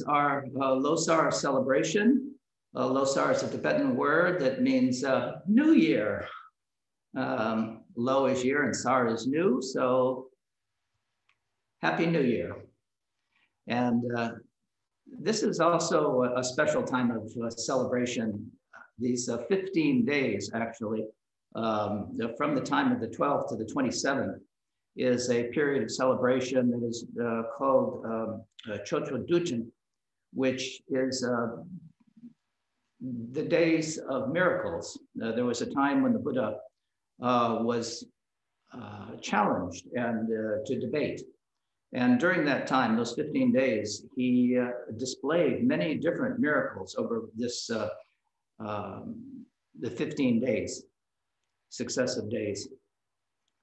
Our Losar celebration. Losar is a Tibetan word that means New Year. Lo is year and Sar is new, so Happy New Year. And this is also a special time of celebration. These 15 days, actually, from the time of the 12th to the 27th, is a period of celebration that is called Chocho Duchen, which is the days of miracles. There was a time when the Buddha was challenged and to debate. And during that time, those 15 days, he displayed many different miracles over this, the 15 days, successive days.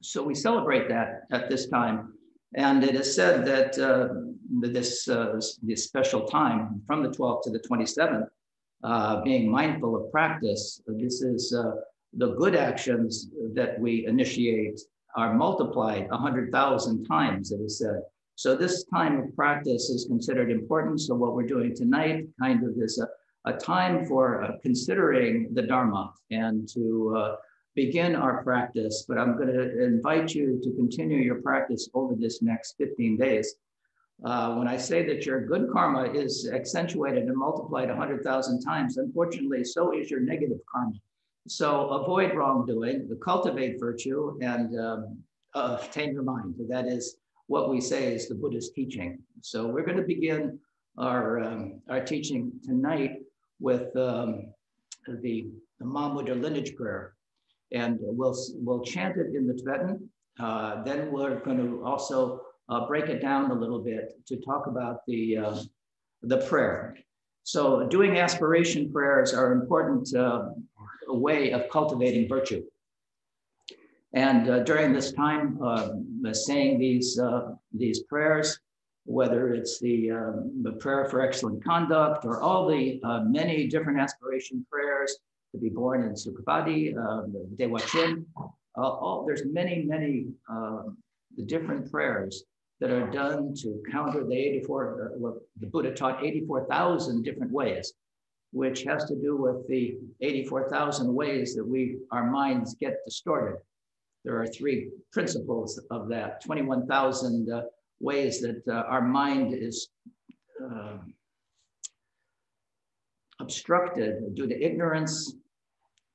So we celebrate that at this time. And it is said that this special time from the 12th to the 27th, being mindful of practice, this is the good actions that we initiate are multiplied 100,000 times, it is said. So this time of practice is considered important. So what we're doing tonight kind of is a time for considering the Dharma and to begin our practice, but I'm going to invite you to continue your practice over this next 15 days. When I say that your good karma is accentuated and multiplied 100,000 times, unfortunately, so is your negative karma. So avoid wrongdoing, cultivate virtue, and tame your mind. That is what we say is the Buddha's teaching. So we're going to begin our teaching tonight with the Mahamudra lineage prayer. And we'll chant it in the Tibetan. Then we're going to also break it down a little bit to talk about the prayer. So doing aspiration prayers are an important way of cultivating virtue. And during this time, saying these prayers, whether it's the prayer for excellent conduct or all the many different aspiration prayers, to be born in Sukhavati, Dewa Chin. There's many different prayers that are done to counter the 84, what the Buddha taught 84,000 different ways, which has to do with the 84,000 ways that our minds get distorted. There are three principles of that, 21,000 ways that our mind is obstructed due to ignorance,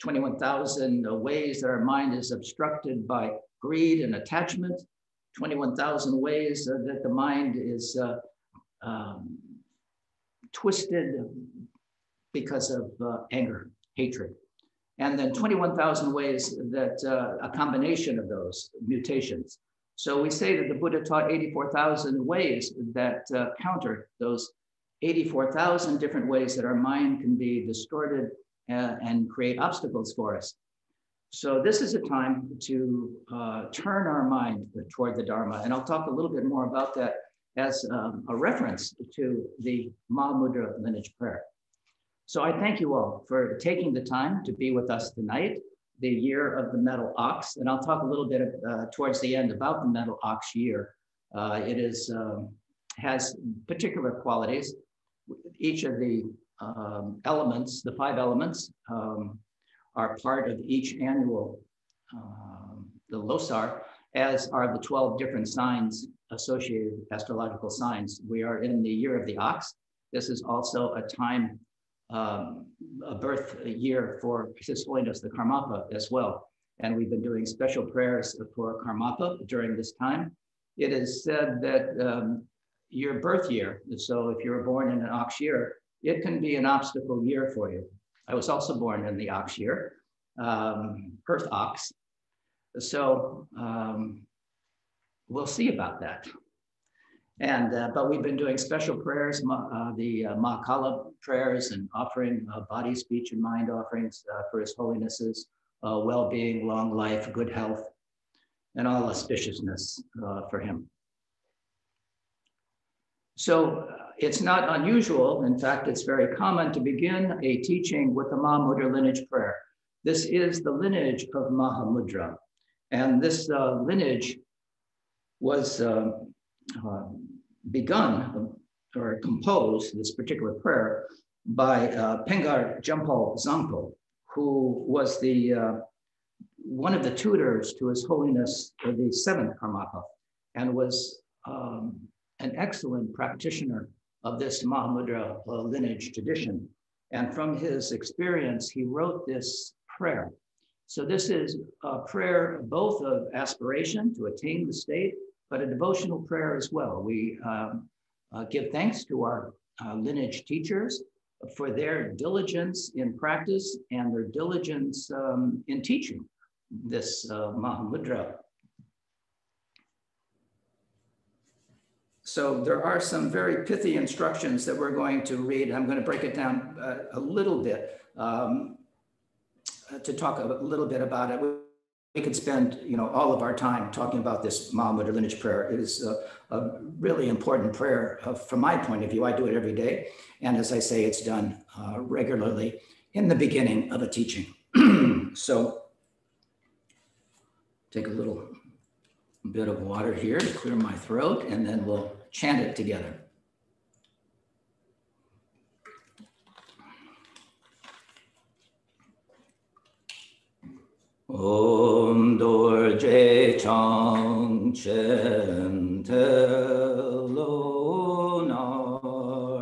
21,000 ways that our mind is obstructed by greed and attachment, 21,000 ways that the mind is twisted because of anger, hatred. And then 21,000 ways that a combination of those mutations. So we say that the Buddha taught 84,000 ways that counter those 84,000 different ways that our mind can be distorted and create obstacles for us. So this is a time to turn our mind toward the Dharma. And I'll talk a little bit more about that as a reference to the Mahamudra lineage prayer. So I thank you all for taking the time to be with us tonight, the year of the metal ox. And I'll talk a little bit towards the end about the metal ox year. It has particular qualities. Each of the elements, the 5 elements, are part of each annual, the Losar, as are the 12 different signs associated with astrological signs. We are in the year of the ox. This is also a time, a birth year for His Holiness the Karmapa as well. And we've been doing special prayers for Karmapa during this time. It is said that your birth year, so if you were born in an ox year, it can be an obstacle year for you. I was also born in the ox year, Earth ox. So we'll see about that. And but we've been doing special prayers, the Mahakala prayers, and offering body, speech, and mind offerings for His Holiness's well-being, long life, good health, and all auspiciousness for him. So it's not unusual, in fact, it's very common to begin a teaching with the Mahamudra lineage prayer. This is the lineage of Mahamudra. And this lineage was begun or composed this particular prayer by Pengar Jampal Zangpo, who was the one of the tutors to His Holiness the Seventh Karmapa, and was an excellent practitioner of this Mahamudra lineage tradition. And from his experience, he wrote this prayer. So this is a prayer both of aspiration to attain the state, but a devotional prayer as well. We give thanks to our lineage teachers for their diligence in practice and their diligence in teaching this Mahamudra. So there are some very pithy instructions that we're going to read. I'm going to break it down a little bit to talk a little bit about it. We could spend, all of our time talking about this Mahamudra lineage prayer. It is a really important prayer from my point of view. I do it every day. And as I say, it's done regularly in the beginning of a teaching. So take a little bit of water here to clear my throat, and then we'll chant it together. Om Dorje Chang Chen Te Lo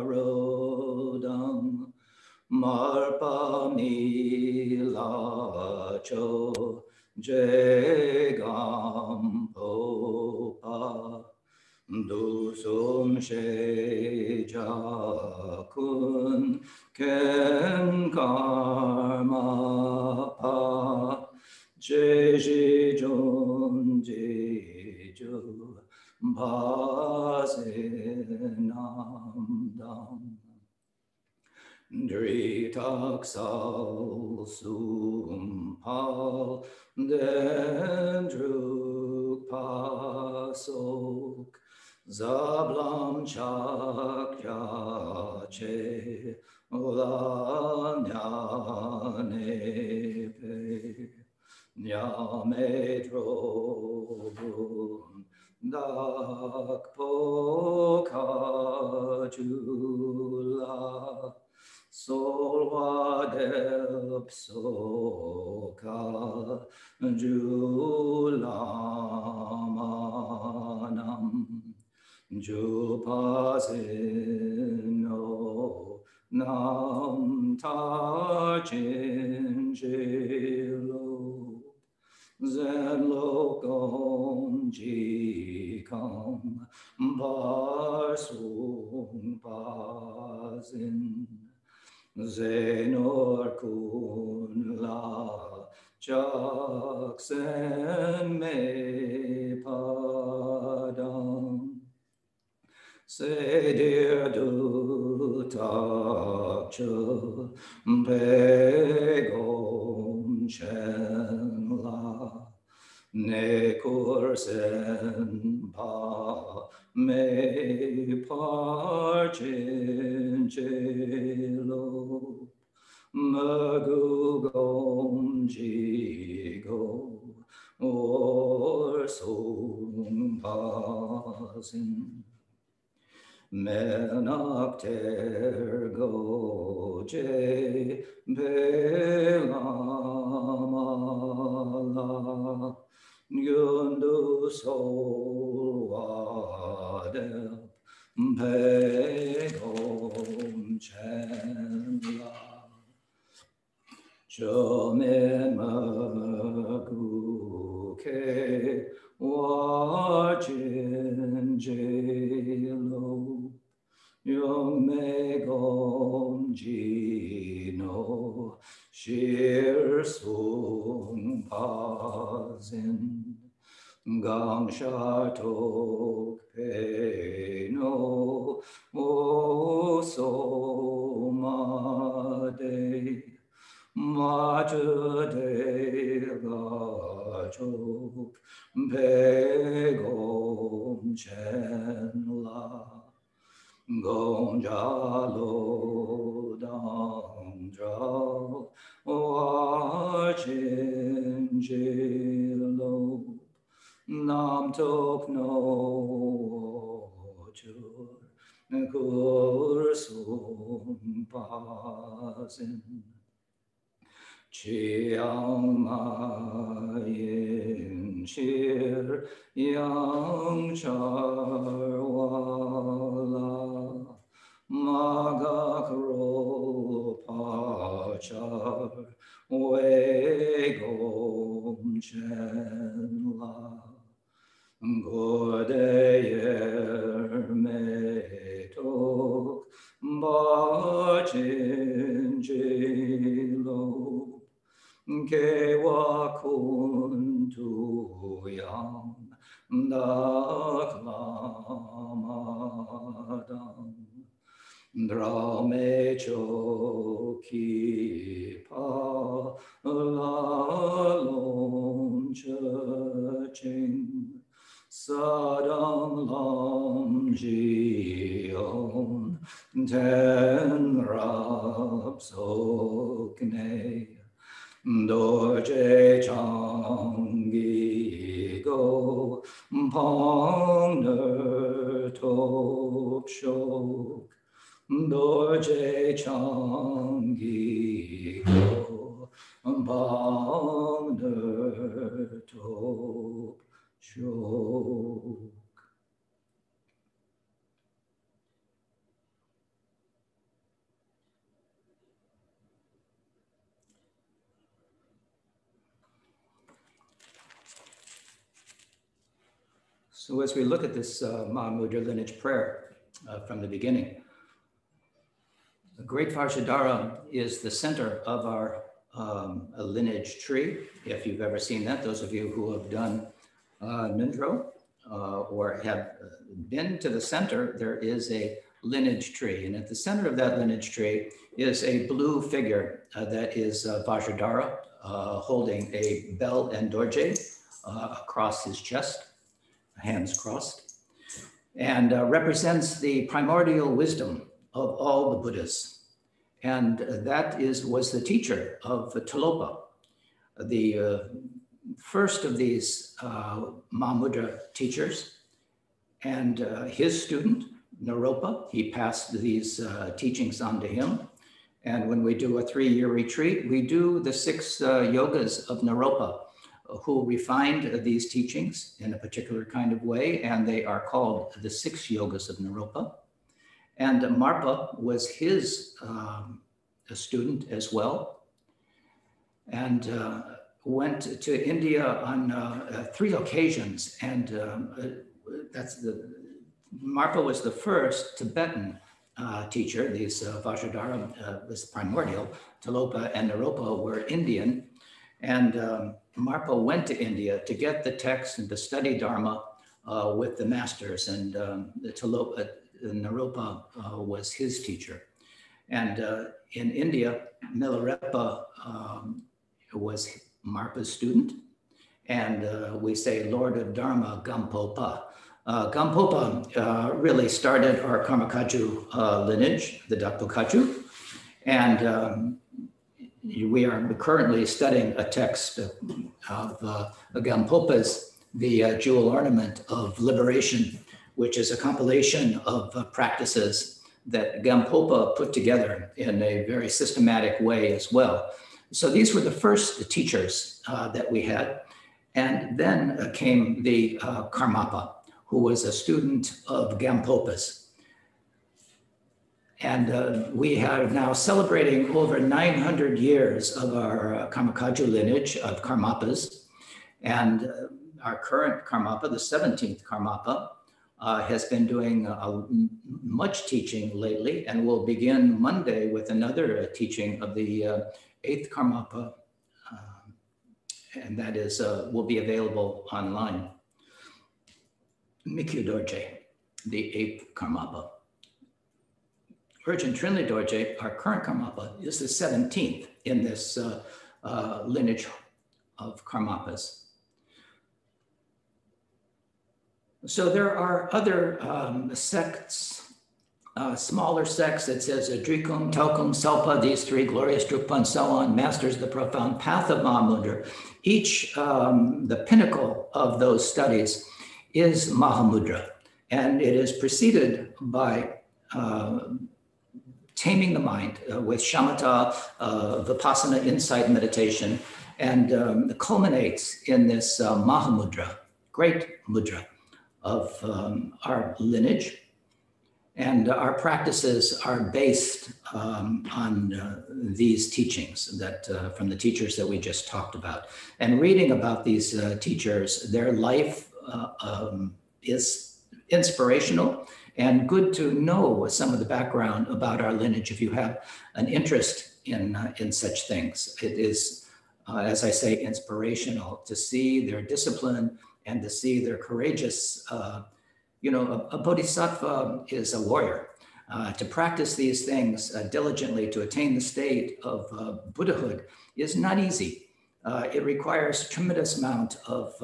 Narodang Marpa Mi La Cho Je Gam Po Pa Du Sum She Ja Kun Ken Karma Pa Je Jun Je Ju Ba Se Nam Dam Dri Tak Sal Sum Pal Den Druk Pa Sok Zablam Chak Ya Che La Nya Ne Pe Nya Me Dro Bun Dak Po Ka Ju La Sol Wa Dep So Ka Ju La Ma Nam Ju Pa Se No Nam Ta Chin Je Lo Zen Lo Gom Ji Kang Bar Sung Pa Zin Zenor Kun La Chak Sen Me Padam Se Dir Du Tak Chu Pe Gom Chen La Ne Kur Sen Pa Me Par Chin Je Lo Magu Gom Ji Go Or Sung Pa Sin Menak Ter Go Je Be Lama La Yundu Sol Wadep Pe Gom Chen La Chomen Magu Ke Wajin Je Lo Yong Me Gom Ji No Shir Sung Pa Zin Gang Sha Tok Pe No O So Ma De Ma De La Chok Pe Gom Chen La Gom Ja Lo Dang Dra Wa Chin Je Lo Nam Tok No Chur kursum pasin chiang mayin shir yang charwala magakro pachar we gom chen la Godeyer metok bachin jilo kewa kuntu yang daklamadam drame choki pa lalon chaching Sadam lam jion ten rab sokne dorje changi go pong ner top shok dorje changi go pong ner top shok. So as we look at this Mahamudra lineage prayer from the beginning, the Great Vajradhara is the center of our lineage tree. If you've ever seen that, those of you who have done Nundro or have been to the center, there is a lineage tree. And at the center of that lineage tree is a blue figure that is Vajradhara holding a bell and dorje across his chest, hands crossed, and represents the primordial wisdom of all the Buddhas. And that was the teacher of Tilopa, the first of these Mahamudra teachers, and his student, Naropa. He passed these teachings on to him. And when we do a 3-year retreat, we do the 6 yogas of Naropa, who refined these teachings in a particular kind of way, and they are called the 6 yogas of Naropa. And Marpa was his student as well, and went to India on 3 occasions. And Marpa was the first Tibetan teacher. These Vajradhara was primordial. Tilopa and Naropa were Indian. And Marpa went to India to get the text and to study Dharma with the masters. And Naropa was his teacher. And in India, Milarepa was Marpa's student. And we say Lord of Dharma Gampopa. Gampopa really started our Karmakaju lineage, the Dakpokaju. And we are currently studying a text of Gampopa's, the Jewel Ornament of Liberation, which is a compilation of practices that Gampopa put together in a very systematic way as well. So these were the first teachers that we had. And then came the Karmapa, who was a student of Gampopa's. And we are now celebrating over 900 years of our Karmakaju lineage of Karmapas. And our current Karmapa, the 17th Karmapa, has been doing much teaching lately, and will begin Monday with another teaching of the 8th Karmapa, and that is will be available online. Mikyu Dorje, the 8th Karmapa. Virgin Trinity Dorje, our current Karmapa, is the 17th in this lineage of Karmapas. So there are other sects, smaller sects that says Drikum, Taukum, Salpa, these 3, glorious Drukpa, and so on, masters of the profound path of Mahamudra. Each, the pinnacle of those studies is Mahamudra, and it is preceded by taming the mind with shamatha, vipassana, insight meditation, and culminates in this Mahamudra, great mudra of our lineage. And our practices are based on these teachings that from the teachers that we just talked about. And reading about these teachers, their life is inspirational and good to know some of the background about our lineage if you have an interest in such things. It is, as I say, inspirational to see their discipline and to see their courageous you know, a bodhisattva is a warrior. To practice these things diligently to attain the state of Buddhahood is not easy. It requires a tremendous amount of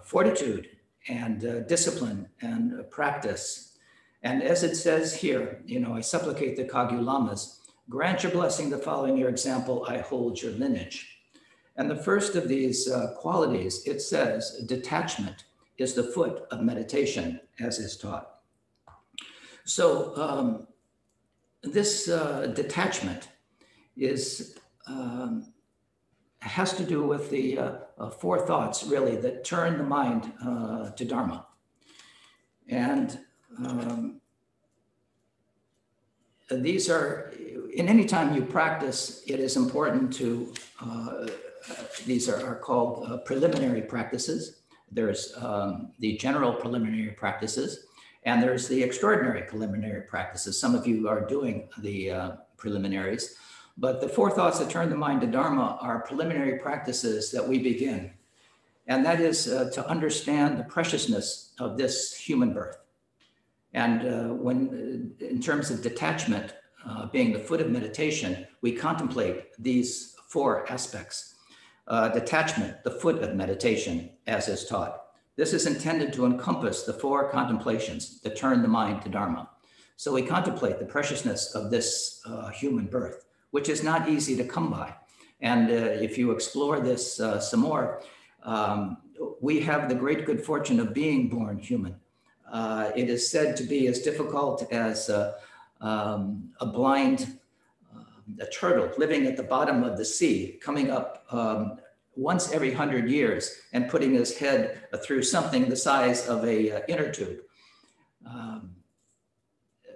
fortitude and discipline and practice. And as it says here, you know, I supplicate the Kagyu Lamas, grant your blessing to following your example, I hold your lineage. And the first of these qualities, it says, detachment is the foot of meditation, as is taught. So this detachment is has to do with the 4 thoughts, really, that turn the mind to Dharma. And these are, in any time you practice, it is important to, these are called preliminary practices. There's the general preliminary practices, and there's the extraordinary preliminary practices. Some of you are doing the preliminaries, but the 4 thoughts that turn the mind to Dharma are preliminary practices that we begin. And that is to understand the preciousness of this human birth. And when, in terms of detachment, being the foot of meditation, we contemplate these 4 aspects. Detachment, the foot of meditation, as is taught. This is intended to encompass the 4 contemplations that turn the mind to Dharma. So we contemplate the preciousness of this human birth, which is not easy to come by. And if you explore this some more, we have the great good fortune of being born human. It is said to be as difficult as a blind a turtle living at the bottom of the sea, coming up once every 100 years and putting his head through something the size of a inner tube.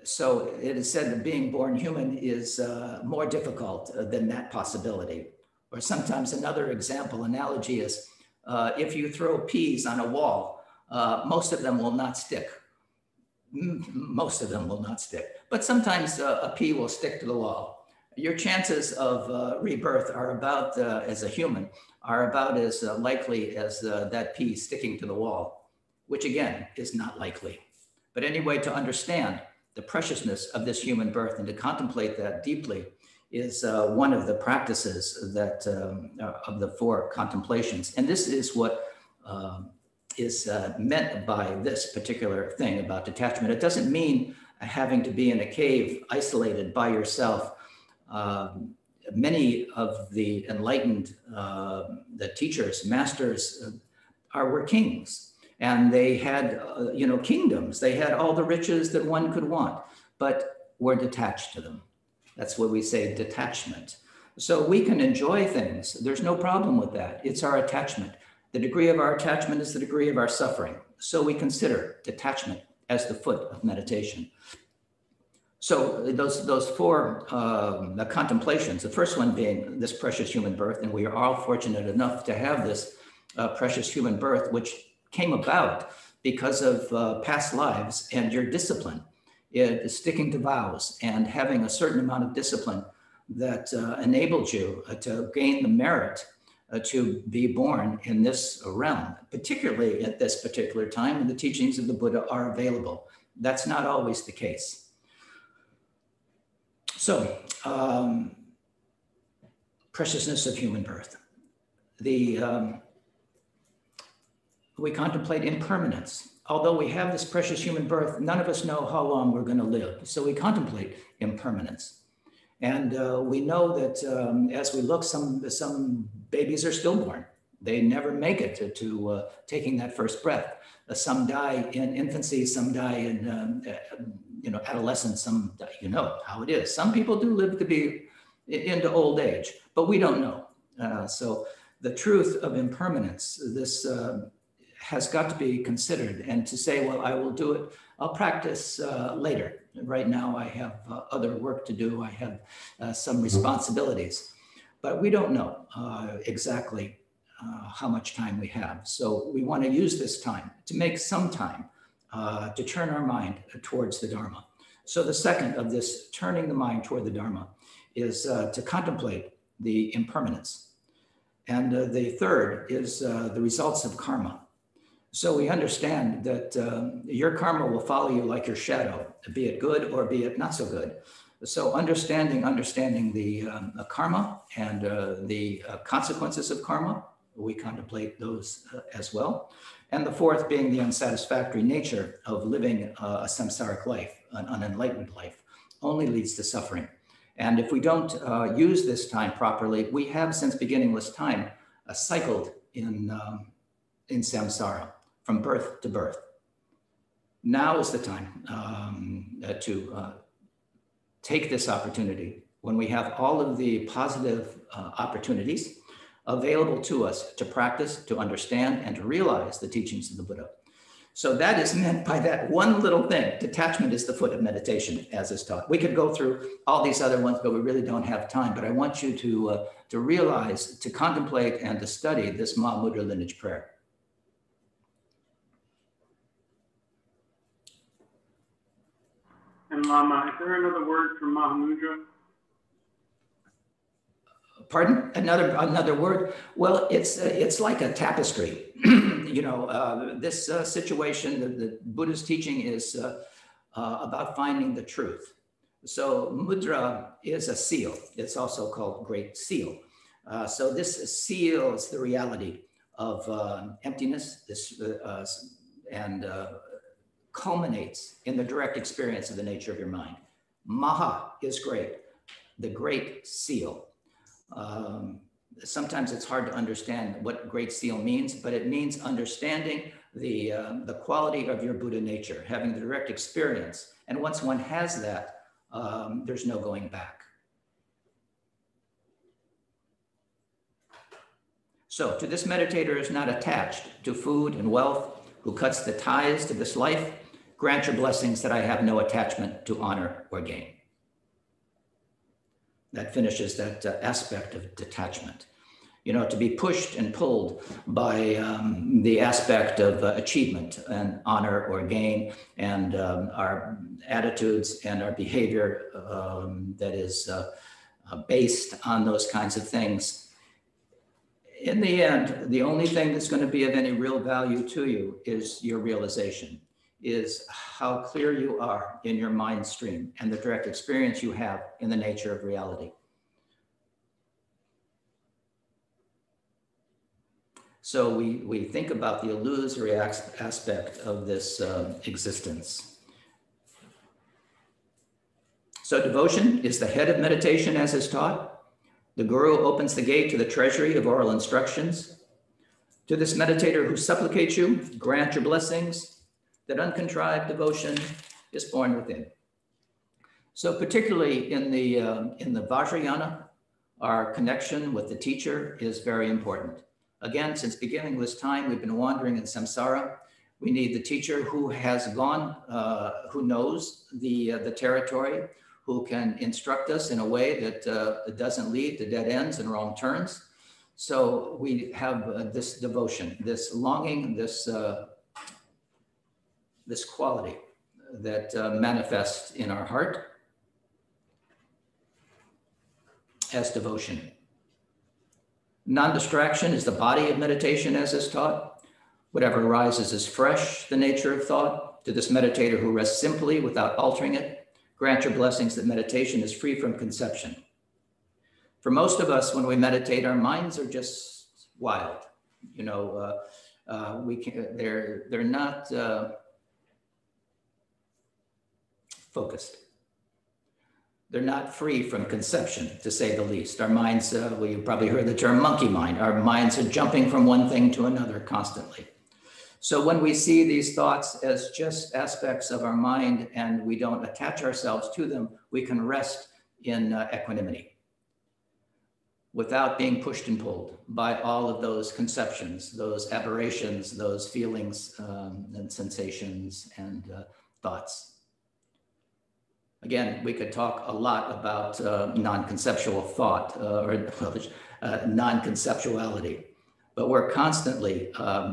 So it is said that being born human is more difficult than that possibility. Or sometimes another example, analogy is if you throw peas on a wall, most of them will not stick. Most of them will not stick. But sometimes a pea will stick to the wall. Your chances of rebirth are about, as a human, are about as likely as that pea sticking to the wall, which again is not likely. But anyway, to understand the preciousness of this human birth and to contemplate that deeply is one of the practices that of the 4 contemplations. And this is what is meant by this particular thing about detachment. It doesn't mean having to be in a cave isolated by yourself. Many of the enlightened, the teachers, masters, were kings, and they had, you know, kingdoms. They had all the riches that one could want, but were detached to them. That's what we say, detachment. So we can enjoy things. There's no problem with that. It's our attachment. The degree of our attachment is the degree of our suffering. So we consider detachment as the foot of meditation. So those 4 contemplations, the first one being this precious human birth, and we are all fortunate enough to have this precious human birth, which came about because of past lives and your discipline, sticking to vows and having a certain amount of discipline that enabled you to gain the merit to be born in this realm, particularly at this particular time when the teachings of the Buddha are available. That's not always the case. So, preciousness of human birth. We contemplate impermanence. Although we have this precious human birth, none of us know how long we're going to live. So we contemplate impermanence. And we know that as we look, some babies are stillborn. They never make it to taking that first breath. Some die in infancy, some die in adolescence, you know how it is. Some people do live to be into old age, but we don't know. So the truth of impermanence, this has got to be considered, and to say, well, I will do it, I'll practice later. Right now I have other work to do. I have some responsibilities, but we don't know exactly how much time we have. So we want to use this time to make some time to turn our mind towards the Dharma. So the second of this turning the mind toward the Dharma is to contemplate the impermanence. And the third is the results of karma. So we understand that your karma will follow you like your shadow, be it good or be it not so good. So understanding the karma and the consequences of karma, we contemplate those as well. And the fourth being the unsatisfactory nature of living a samsaric life, an unenlightened life, only leads to suffering. And if we don't use this time properly, we have since beginningless time cycled in samsara from birth to birth. Now is the time to take this opportunity when we have all of the positive opportunities available to us to practice, to understand, and to realize the teachings of the Buddha. So that is meant by that one little thing. Detachment is the foot of meditation, as is taught. We could go through all these other ones, but we really don't have time. But I want you to realize, to contemplate, and to study this Mahamudra lineage prayer. And Lama, is there another word for Mahamudra? Pardon? Another word? Well, it's like a tapestry. This situation, the Buddha's teaching is about finding the truth. So mudra is a seal. It's also called great seal. So this seals the reality of emptiness, and culminates in the direct experience of the nature of your mind. Maha is great, the great seal. Sometimes it's hard to understand what great seal means, but it means understanding the quality of your Buddha nature, having the direct experience. And once one has that, there's no going back. So to this meditator who is not attached to food and wealth, who cuts the ties to this life, grant your blessings that I have no attachment to honor or gain. That finishes that aspect of detachment. To be pushed and pulled by the aspect of achievement and honor or gain, and our attitudes and our behavior that is based on those kinds of things. In the end, the only thing that's going to be of any real value to you is your realization, is how clear you are in your mind stream and the direct experience you have in the nature of reality. So we think about the illusory aspect of this existence. So devotion is the head of meditation, as is taught. The Guru opens the gate to the treasury of oral instructions. To this meditator who supplicates you, grant your blessings, that uncontrived devotion is born within. So particularly in the Vajrayana, our connection with the teacher is very important. Again, since beginningless time, we've been wandering in samsara. We need the teacher who has gone, who knows the territory, who can instruct us in a way that doesn't lead to dead ends and wrong turns. So we have this devotion, this longing, this quality that manifests in our heart as devotion. Non-distraction is the body of meditation, as is taught. Whatever arises is fresh, the nature of thought. To this meditator who rests simply without altering it, grant your blessings that meditation is free from conception. For most of us, when we meditate, our minds are just wild. They're not focused. They're not free from conception, to say the least. Our minds, well, you probably heard the term monkey mind. Our minds are jumping from one thing to another constantly. So when we see these thoughts as just aspects of our mind and we don't attach ourselves to them, we can rest in equanimity without being pushed and pulled by all of those conceptions, those aberrations, those feelings and sensations and thoughts. Again, we could talk a lot about non-conceptual thought or non-conceptuality. But we're constantly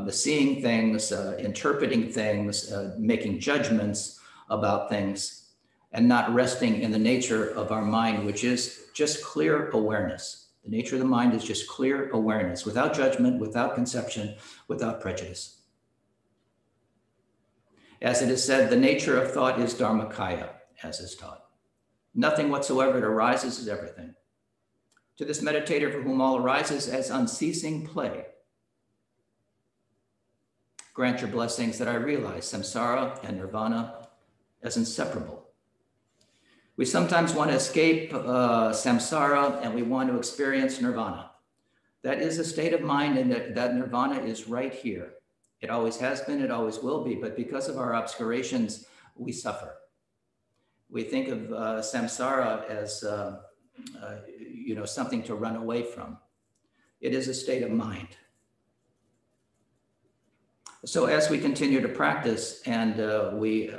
seeing things, interpreting things, making judgments about things, and not resting in the nature of our mind, which is just clear awareness. The nature of the mind is just clear awareness, without judgment, without conception, without prejudice. As it is said, the nature of thought is dharmakaya, as is taught. Nothing whatsoever that arises is everything. To this meditator for whom all arises as unceasing play, grant your blessings that I realize samsara and nirvana as inseparable. We sometimes want to escape samsara and we want to experience nirvana. That is a state of mind, and that nirvana is right here. It always has been, it always will be, but because of our obscurations, we suffer. We think of samsara as something to run away from. It is a state of mind. So as we continue to practice and we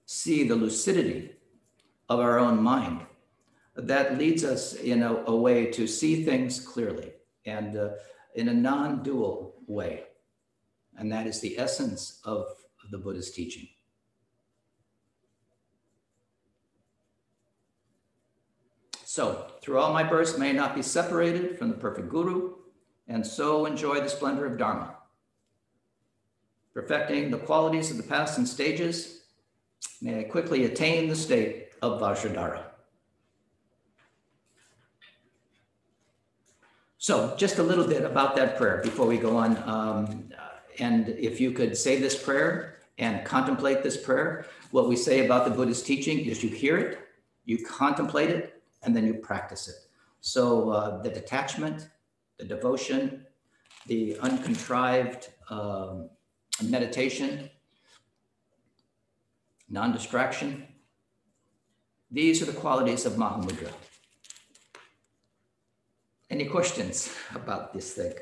see the lucidity of our own mind, that leads us in a way to see things clearly and in a non-dual way. And that is the essence of the Buddha's teaching. So, through all my births, may I not be separated from the perfect Guru, and so enjoy the splendor of Dharma. Perfecting the qualities of the past and stages, may I quickly attain the state of Vajradhara. So, just a little bit about that prayer before we go on. And if you could say this prayer and contemplate this prayer, what we say about the Buddha's teaching is you hear it, you contemplate it, and then you practice it. So the detachment, the devotion, the uncontrived meditation, non-distraction, these are the qualities of Mahamudra. Any questions about this thing?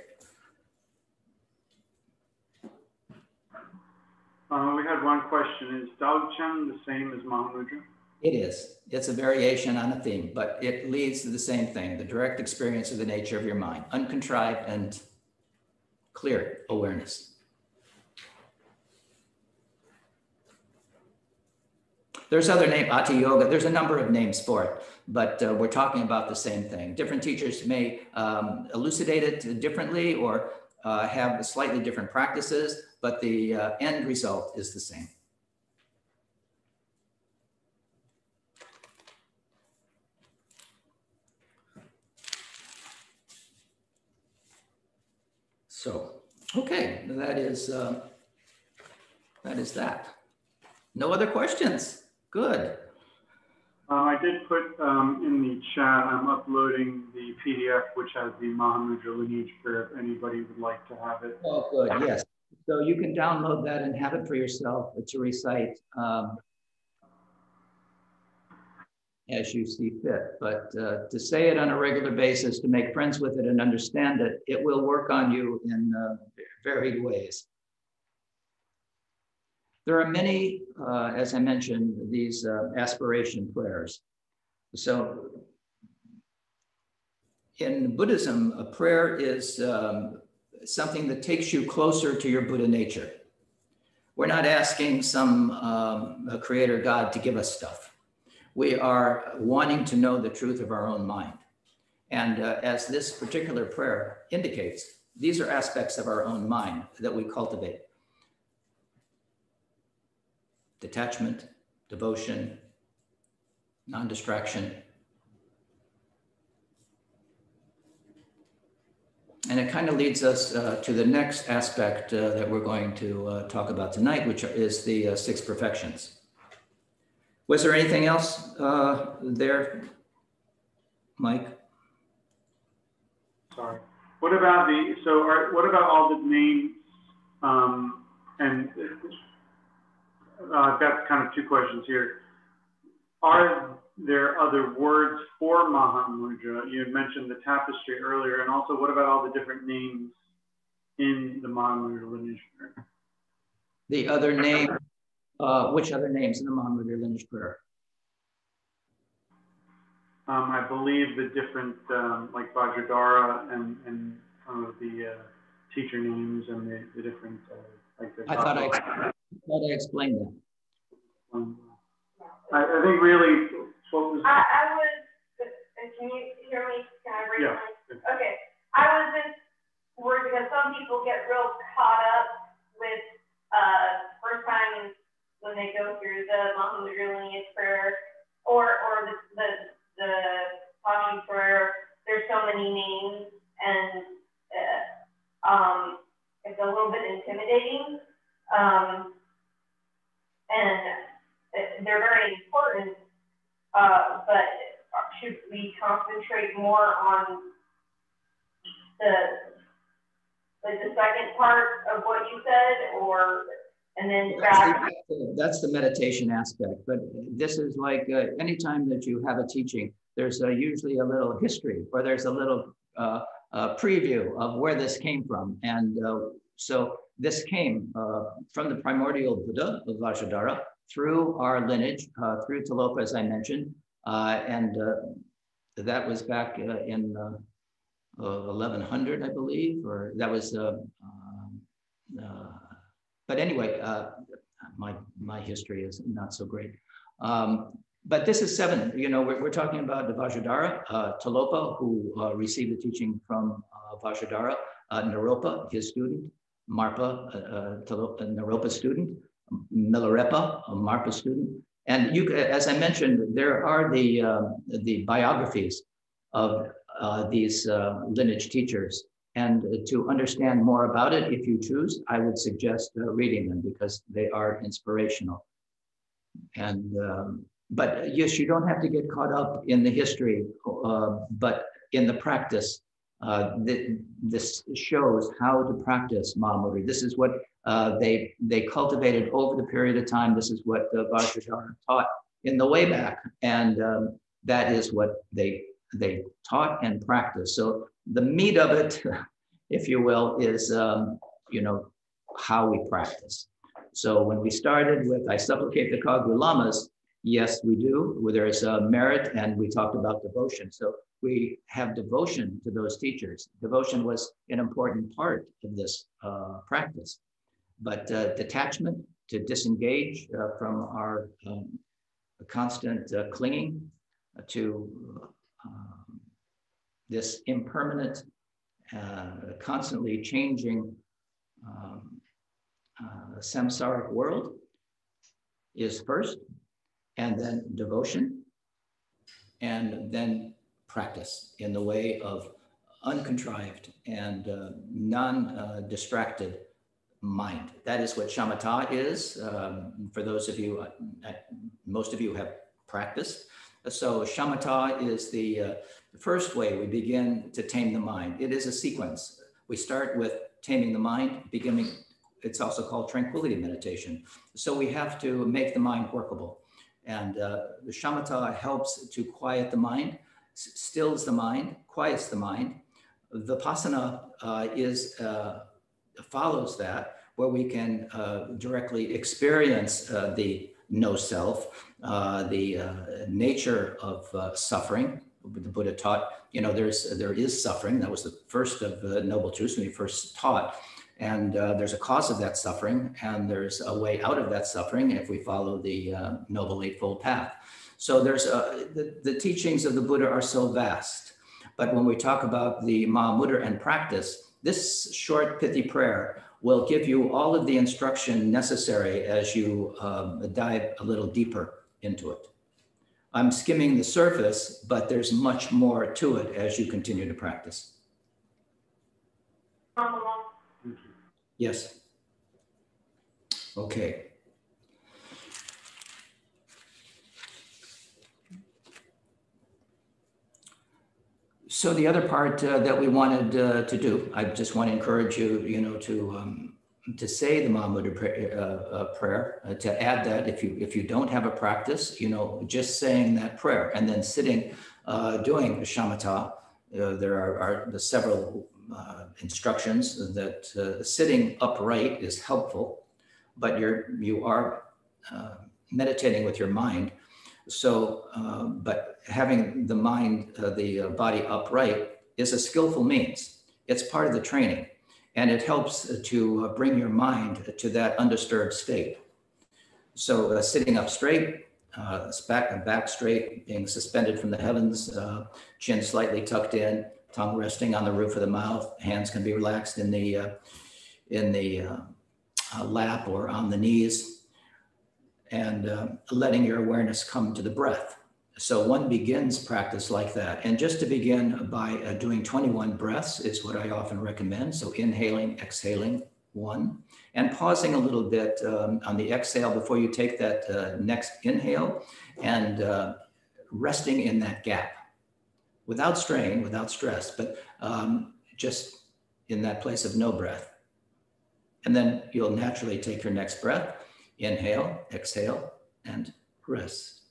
We had one question. Is Daochen the same as Mahamudra? It is. It's a variation on a theme, but it leads to the same thing, the direct experience of the nature of your mind, uncontrived and clear awareness. There's other name, Ati Yoga, there's a number of names for it, but we're talking about the same thing. Different teachers may elucidate it differently or have slightly different practices, but the end result is the same. So, okay, that is that. No other questions? Good. I did put in the chat, I'm uploading the PDF, which has the Mahamudra lineage prayer, if anybody would like to have it. Oh, good, yes. So you can download that and have it for yourself to recite as you see fit. But to say it on a regular basis, to make friends with it and understand it, it will work on you in varied ways. There are many, as I mentioned, these aspiration prayers. So in Buddhism, a prayer is something that takes you closer to your Buddha nature. We're not asking some creator God to give us stuff. We are wanting to know the truth of our own mind. And as this particular prayer indicates, these are aspects of our own mind that we cultivate. Detachment, devotion, non-distraction. And it kind of leads us to the next aspect that we're going to talk about tonight, which is the six perfections. Was there anything else there, Mike? Sorry. What about what about all the names And I've got kind of two questions here. Are there other words for Mahamudra? You had mentioned the tapestry earlier, and also what about all the different names in the Mahamudra lineage prayer? The other name, which other names in the Mahamudra lineage prayer? I believe the different, like Vajradhara and some of the teacher names and the different, like the. I thought I explained that. I think really focus. I was, can you hear me? Can I raise my? Okay. I was just worried because some people get real caught up with first time when they go through the Mahamudra lineage prayer or the Passion prayer. There's so many names and it's a little bit intimidating. And they're very important, but should we concentrate more on the second part of what you said, or and then that's the meditation aspect? But this is like anytime that you have a teaching, there's usually a little history, or there's a little preview of where this came from, and so this came from the primordial Buddha of Vajradhara, through our lineage, through Tilopa, as I mentioned, and that was back in 1100, I believe, or that was, but anyway, my history is not so great. But this is seven, you know, we're talking about the Vajradhara, Tilopa, who received the teaching from Vajradhara, Naropa, his student, Marpa, Naropa's student, Milarepa, a Marpa student. And you, as I mentioned, there are the biographies of these lineage teachers. And to understand more about it, if you choose, I would suggest reading them because they are inspirational. And but yes, you don't have to get caught up in the history, but in the practice, this shows how to practice Mahamudra. This is what they cultivated over the period of time. This is what Vajradhara taught in the way back, and that is what they taught and practiced. So the meat of it, if you will, is you know, how we practice. So when we started with I supplicate the Kagyu Lamas, yes, we do. There is merit, and we talked about devotion. So we have devotion to those teachers. Devotion was an important part of this practice. But detachment, to disengage from our constant clinging to this impermanent, constantly changing samsaric world is first, and then devotion, and then practice in the way of uncontrived and non-distracted mind. That is what shamatha is. For those of you, most of you have practiced. So shamatha is the first way we begin to tame the mind. It is a sequence. We start with taming the mind, beginning, it's also called tranquility meditation. So we have to make the mind workable. And the shamatha helps to quiet the mind, stills the mind, quiets the mind. Vipassana follows that, where we can directly experience the no self, the nature of suffering. The Buddha taught, you know, there is suffering. That was the first of the Noble Truths when he first taught. And there's a cause of that suffering, and there's a way out of that suffering if we follow the Noble Eightfold Path. So there's the teachings of the Buddha are so vast. But when we talk about the Mahamudra and practice, this short pithy prayer will give you all of the instruction necessary as you dive a little deeper into it. I'm skimming the surface, but there's much more to it as you continue to practice. Yes. Okay. So the other part that we wanted to do, I just want to encourage you, you know, to to say the Mahamudra prayer, to add that if you don't have a practice, just saying that prayer and then sitting, doing shamatha, there are the several instructions that sitting upright is helpful, but you are meditating with your mind. So, but having the mind, the body upright is a skillful means. It's part of the training, and it helps to bring your mind to that undisturbed state. So sitting up straight, back straight, being suspended from the heavens, chin slightly tucked in, tongue resting on the roof of the mouth, hands can be relaxed in the lap or on the knees, and letting your awareness come to the breath. So one begins practice like that. And just to begin by doing 21 breaths is what I often recommend. So inhaling, exhaling, 1, and pausing a little bit on the exhale before you take that next inhale, and resting in that gap without strain, without stress, but just in that place of no breath. And then you'll naturally take your next breath. Inhale, exhale, and rest.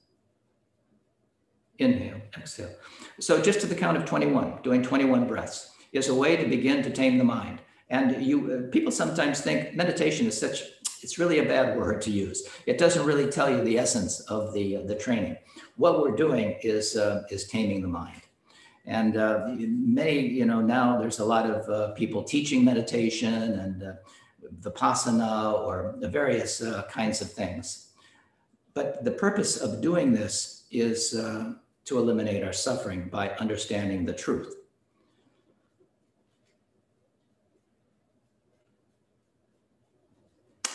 Inhale, exhale. So just to the count of 21, doing 21 breaths is a way to begin to tame the mind. And people sometimes think meditation is it's really a bad word to use. It doesn't really tell you the essence of the training. What we're doing is taming the mind. And many, now there's a lot of people teaching meditation and Vipassana or the various kinds of things. But the purpose of doing this is to eliminate our suffering by understanding the truth.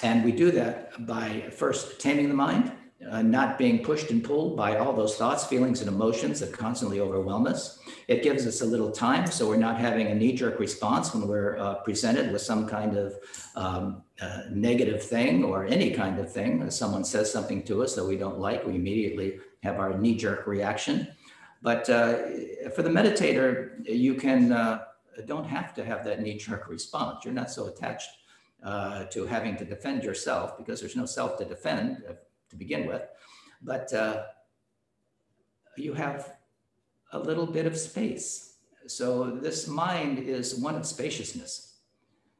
And we do that by first taming the mind, not being pushed and pulled by all those thoughts, feelings, and emotions that constantly overwhelm us. It gives us a little time, so we're not having a knee-jerk response when we're presented with some kind of negative thing or any kind of thing. Someone says something to us that we don't like, we immediately have our knee-jerk reaction. But for the meditator, you don't have to have that knee-jerk response. You're not so attached to having to defend yourself, because there's no self to defend to begin with, but you have a little bit of space. So this mind is one of spaciousness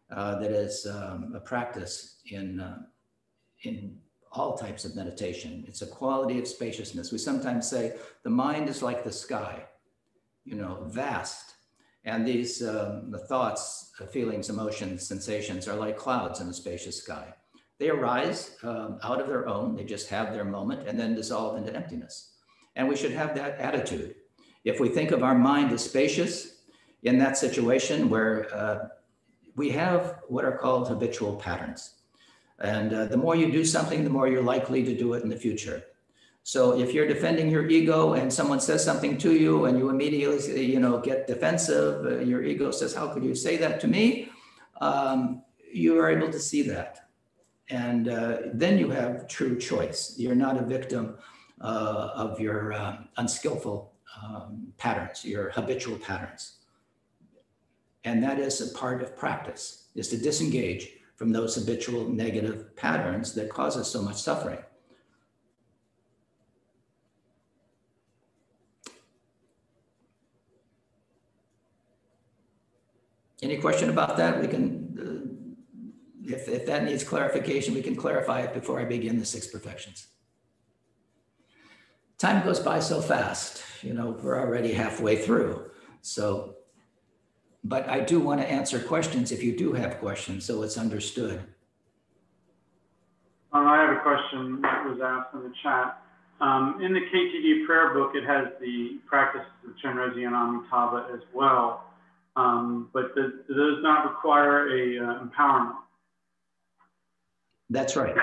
that is a practice in all types of meditation. It's a quality of spaciousness. We sometimes say the mind is like the sky, vast. And these the thoughts, feelings, emotions, sensations are like clouds in a spacious sky. They arise out of their own, they just have their moment and then dissolve into emptiness. And we should have that attitude. If we think of our mind as spacious in that situation where we have what are called habitual patterns. And the more you do something, the more you're likely to do it in the future. So if you're defending your ego and someone says something to you and you immediately, get defensive, your ego says, how could you say that to me? You are able to see that. And then you have true choice. You're not a victim of your unskillful patterns, your habitual patterns. And that is a part of practice, is to disengage from those habitual negative patterns that cause us so much suffering. Any question about that? We can, if that needs clarification, we can clarify it before I begin the 6 perfections. Time goes by so fast, we're already halfway through. So, but I do want to answer questions if you do have questions, so it's understood. I have a question that was asked in the chat. In the KTD prayer book, it has the practice of Chenrezig and Amitabha as well. But does not require a empowerment. That's right.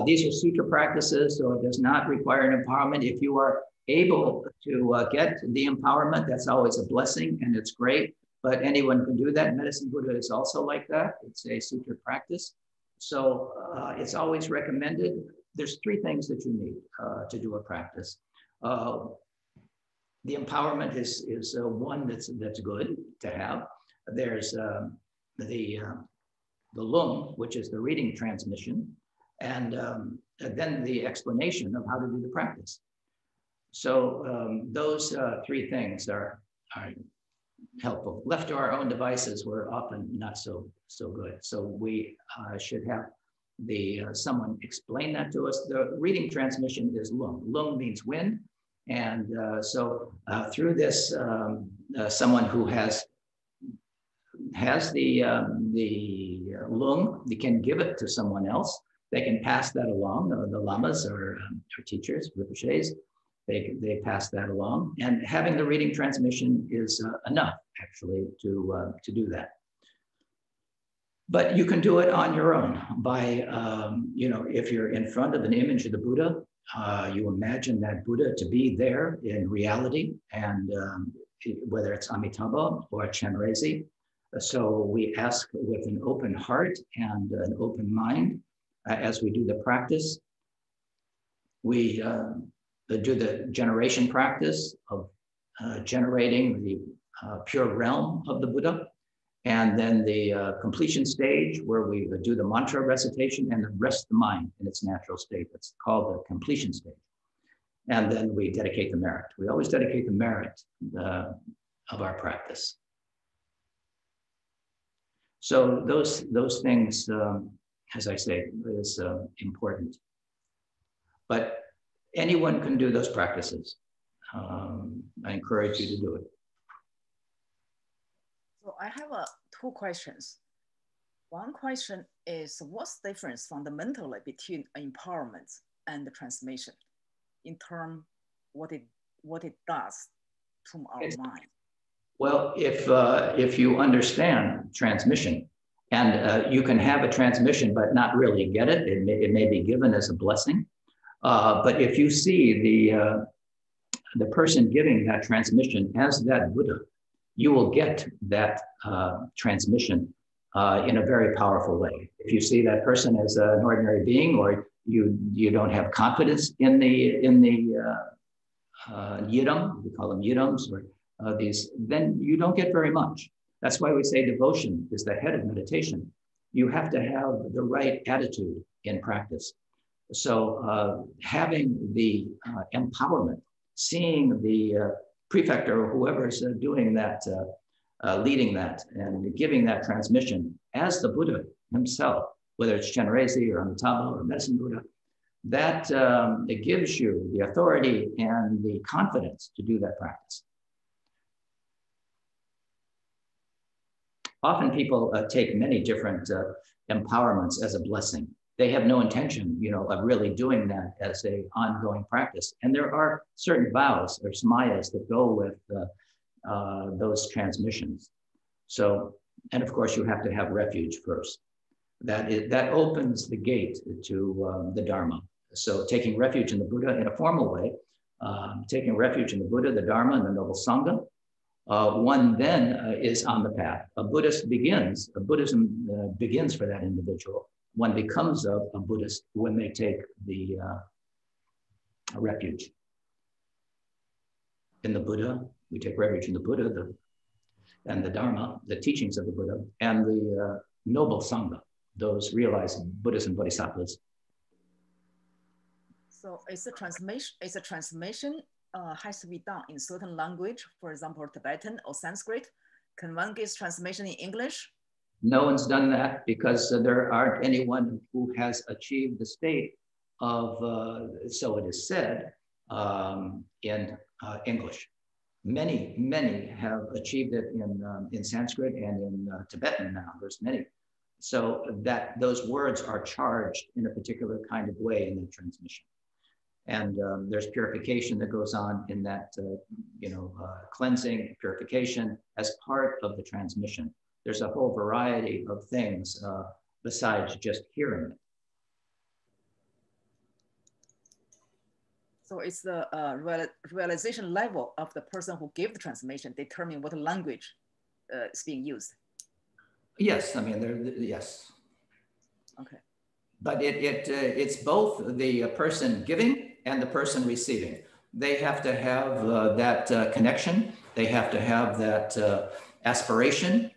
These are sutra practices, so it does not require an empowerment. If you are able to get the empowerment, that's always a blessing and it's great, but anyone can do that. Medicine Buddha is also like that. It's a sutra practice. So it's always recommended. There's 3 things that you need to do a practice. The empowerment is one that's good to have. There's the the lung, which is the reading transmission, and then the explanation of how to do the practice. So those three things are helpful. Left to our own devices, we're often not so good. So we should have someone explain that to us. The reading transmission is lung. Lung means wind, and so through this, someone who has the lung, they can give it to someone else. They can pass that along. The lamas or teachers, rinpoches, they pass that along, and having the reading transmission is enough actually to do that. But you can do it on your own by, if you're in front of an image of the Buddha, you imagine that Buddha to be there in reality, and whether it's Amitabha or Chenrezig. So we ask with an open heart and an open mind as we do the practice. We do the generation practice of generating the pure realm of the Buddha. And then the completion stage where we do the mantra recitation and then rest the mind in its natural state. That's called the completion stage. And then we dedicate the merit. We always dedicate the merit of our practice. So those things, as I say, is important. But anyone can do those practices. I encourage you to do it. So I have two questions. One question is, what's the difference fundamentally between empowerment and the transmission in terms what it does to our mind? Well, if you understand transmission, and you can have a transmission but not really get it, it may be given as a blessing. But if you see the person giving that transmission as that Buddha, you will get that transmission in a very powerful way. If you see that person as an ordinary being, or you don't have confidence in the yidam, we call them yidams, or then you don't get very much. That's why we say devotion is the head of meditation. You have to have the right attitude in practice. So having the empowerment, seeing the prefect or whoever is doing that, leading that and giving that transmission as the Buddha himself, whether it's Chenrezig or Amitabha or Medicine Buddha, that it gives you the authority and the confidence to do that practice. Often people take many different empowerments as a blessing. They have no intention, of really doing that as an ongoing practice. And there are certain vows or samayas that go with those transmissions. So, and of course, you have to have refuge first. That opens the gate to the Dharma. So taking refuge in the Buddha in a formal way, taking refuge in the Buddha, the Dharma, and the Noble Sangha, one then is on the path. Buddhism begins for that individual. One becomes a Buddhist when they take the refuge in the Buddha. We take refuge in the Buddha and the Dharma, the teachings of the Buddha, and the Noble Sangha, those realized Buddhas and Bodhisattvas. So it's a transmission has to be done in certain language, for example, Tibetan or Sanskrit. Can one give transmission in English? No one's done that because there aren't anyone who has achieved the state of, so it is said, in English. Many have achieved it in Sanskrit and in Tibetan now. There's many. So that those words are charged in a particular kind of way in the transmission. And there's purification that goes on in that, cleansing, purification as part of the transmission. There's a whole variety of things besides just hearing it. So it's the realization level of the person who gave the transmission determine what language is being used. Yes, I mean, yes. Okay. But it's both the person giving and the person receiving. They have to have that connection. They have to have that aspiration.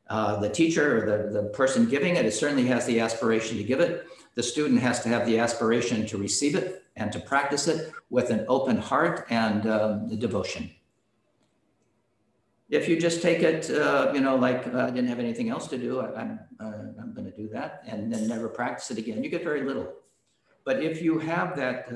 The teacher or the person giving it certainly has the aspiration to give it. The student has to have the aspiration to receive it and to practice it with an open heart and devotion. If you just take it, you know, like I didn't have anything else to do, I'm going to do that, and then never practice it again, you get very little. But if you have that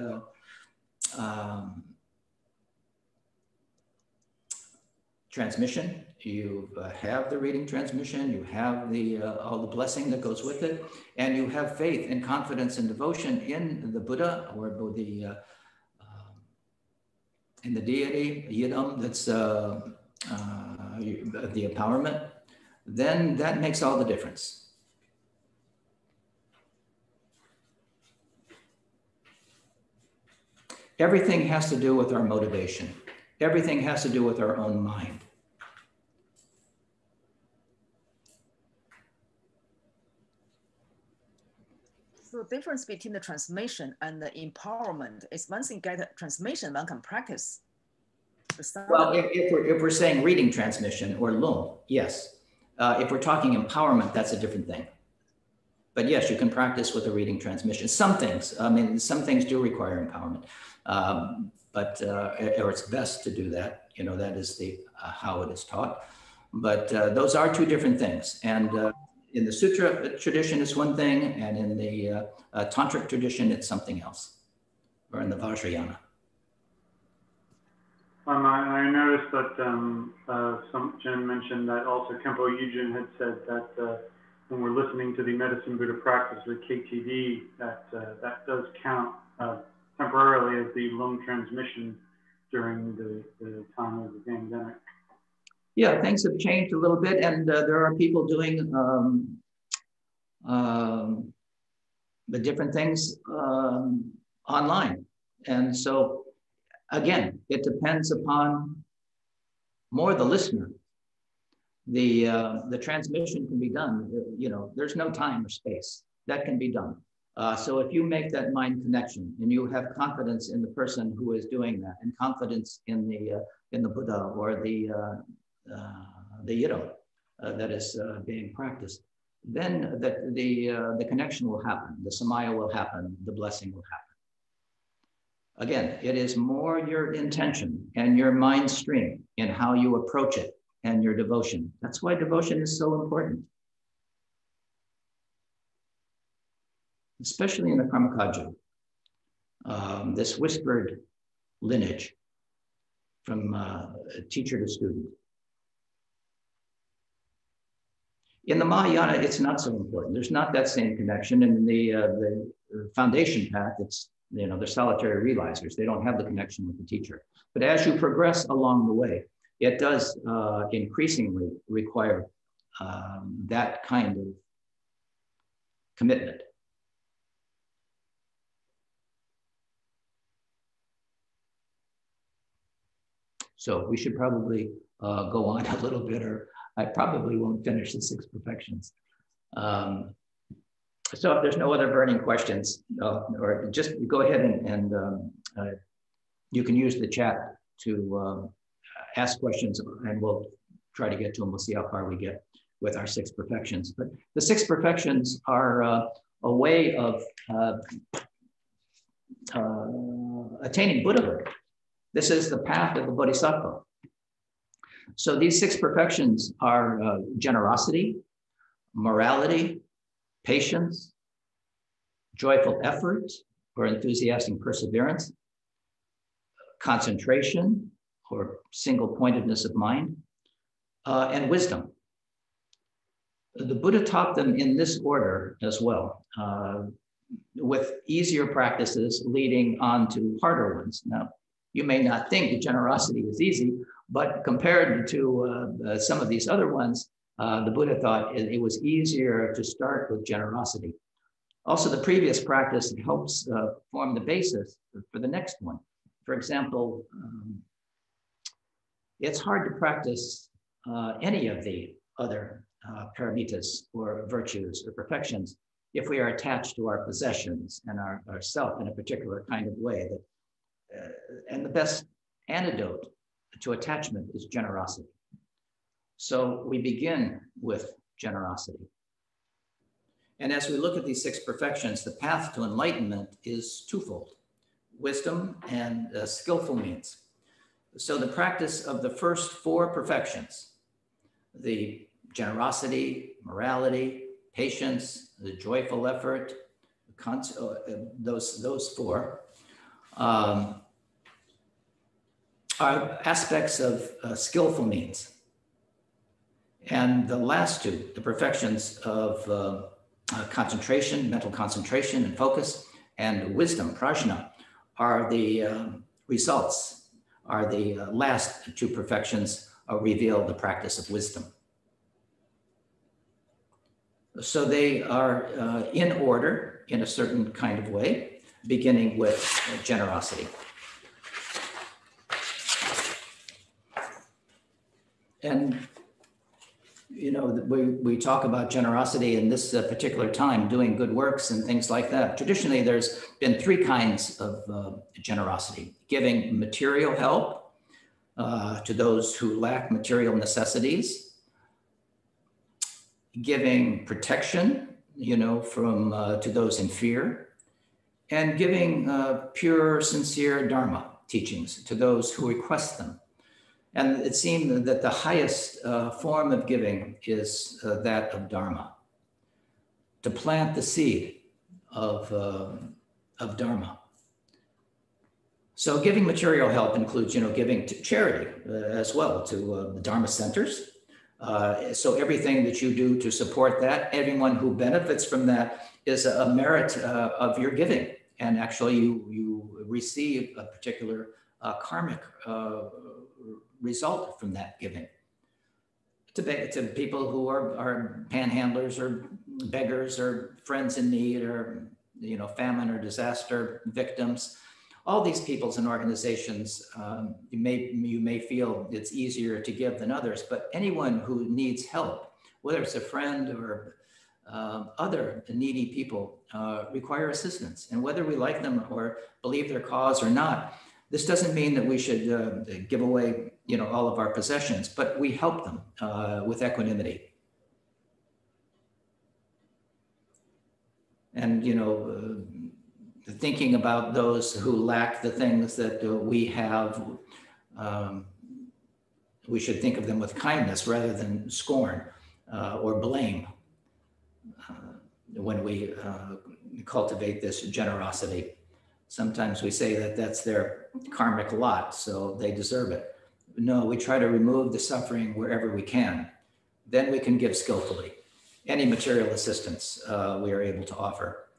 transmission, you have the reading transmission, you have the all the blessing that goes with it, and you have faith and confidence and devotion in the Buddha or the in the deity, Yidam, that's the empowerment, then that makes all the difference. Everything has to do with our motivation. Everything has to do with our own mind. So the difference between the transmission and the empowerment is once you get a transmission, one can practice. Well, if we're saying reading transmission or lung, yes. If we're talking empowerment, that's a different thing. But yes, you can practice with a reading transmission. Some things, I mean, some things do require empowerment, or it's best to do that. You know, that is the how it is taught. But those are two different things. And in the Sutra tradition, it's one thing, and in the Tantric tradition, it's something else, or in the Vajrayana. I noticed that Jen mentioned that also Khenpo Yujin had said that when we're listening to the Medicine Buddha practice with KTD, that does count temporarily as the lung transmission during the time of the pandemic. Yeah, things have changed a little bit, and there are people doing the different things online. And so, again, it depends upon more the listener. The transmission can be done, you know, there's no time or space. That can be done. So if you make that mind connection and you have confidence in the person who is doing that, and confidence in the Buddha or the Yidam that is being practiced, then the connection will happen, the samaya will happen, the blessing will happen. Again, it is more your intention and your mind stream in how you approach it and your devotion. That's why devotion is so important. Especially in the Karmakaju, this whispered lineage from teacher to student. In the Mahayana, it's not so important. There's not that same connection. And in the foundation path, it's, you know, they're solitary realizers. They don't have the connection with the teacher. But as you progress along the way, it does increasingly require that kind of commitment. So we should probably go on a little bit, or I probably won't finish the 6 perfections. So if there's no other burning questions, or just go ahead and you can use the chat to ask questions, and we'll try to get to them. We'll see how far we get with our 6 perfections. But the 6 perfections are a way of attaining Buddhahood. This is the path of the Bodhisattva. So these 6 perfections are generosity, morality, patience, joyful effort or enthusiastic perseverance, concentration or single-pointedness of mind, and wisdom. The Buddha taught them in this order as well, with easier practices leading on to harder ones. Now, you may not think that generosity is easy, but compared to some of these other ones, the Buddha thought it was easier to start with generosity. Also, the previous practice helps form the basis for the next one. For example, it's hard to practice any of the other paramitas or virtues or perfections if we are attached to our possessions and our self in a particular kind of way. And the best antidote to attachment is generosity. So we begin with generosity. And as we look at these 6 perfections, the path to enlightenment is twofold: wisdom and skillful means. So the practice of the first 4 perfections, the generosity, morality, patience, the joyful effort, those 4 are aspects of skillful means. And the last 2, the perfections of concentration, mental concentration and focus, and wisdom, prajna, are the results, are the last 2 perfections reveal the practice of wisdom. So they are in order in a certain kind of way, beginning with generosity. And you know, we talk about generosity in this particular time, doing good works and things like that. Traditionally, there's been 3 kinds of generosity: giving material help to those who lack material necessities, giving protection, you know, from to those in fear, and giving pure, sincere Dharma teachings to those who request them. And it seemed that the highest form of giving is that of Dharma, to plant the seed of Dharma. So giving material help includes, you know, giving to charity as well, to the Dharma centers. So everything that you do to support that, everyone who benefits from that is a merit of your giving. And actually you receive a particular karmic result from that giving to people who are panhandlers or beggars or friends in need or, you know, famine or disaster victims. All these peoples and organizations, you may feel it's easier to give than others, but anyone who needs help, whether it's a friend or other needy people, require assistance. And whether we like them or believe their cause or not, this doesn't mean that we should give away, you know, all of our possessions, but we help them with equanimity. And, you know, thinking about those who lack the things that we have, we should think of them with kindness rather than scorn or blame when we cultivate this generosity. Sometimes we say that that's their karmic lot, so they deserve it. No, we try to remove the suffering wherever we can. Then we can give skillfully. Any material assistance we are able to offer.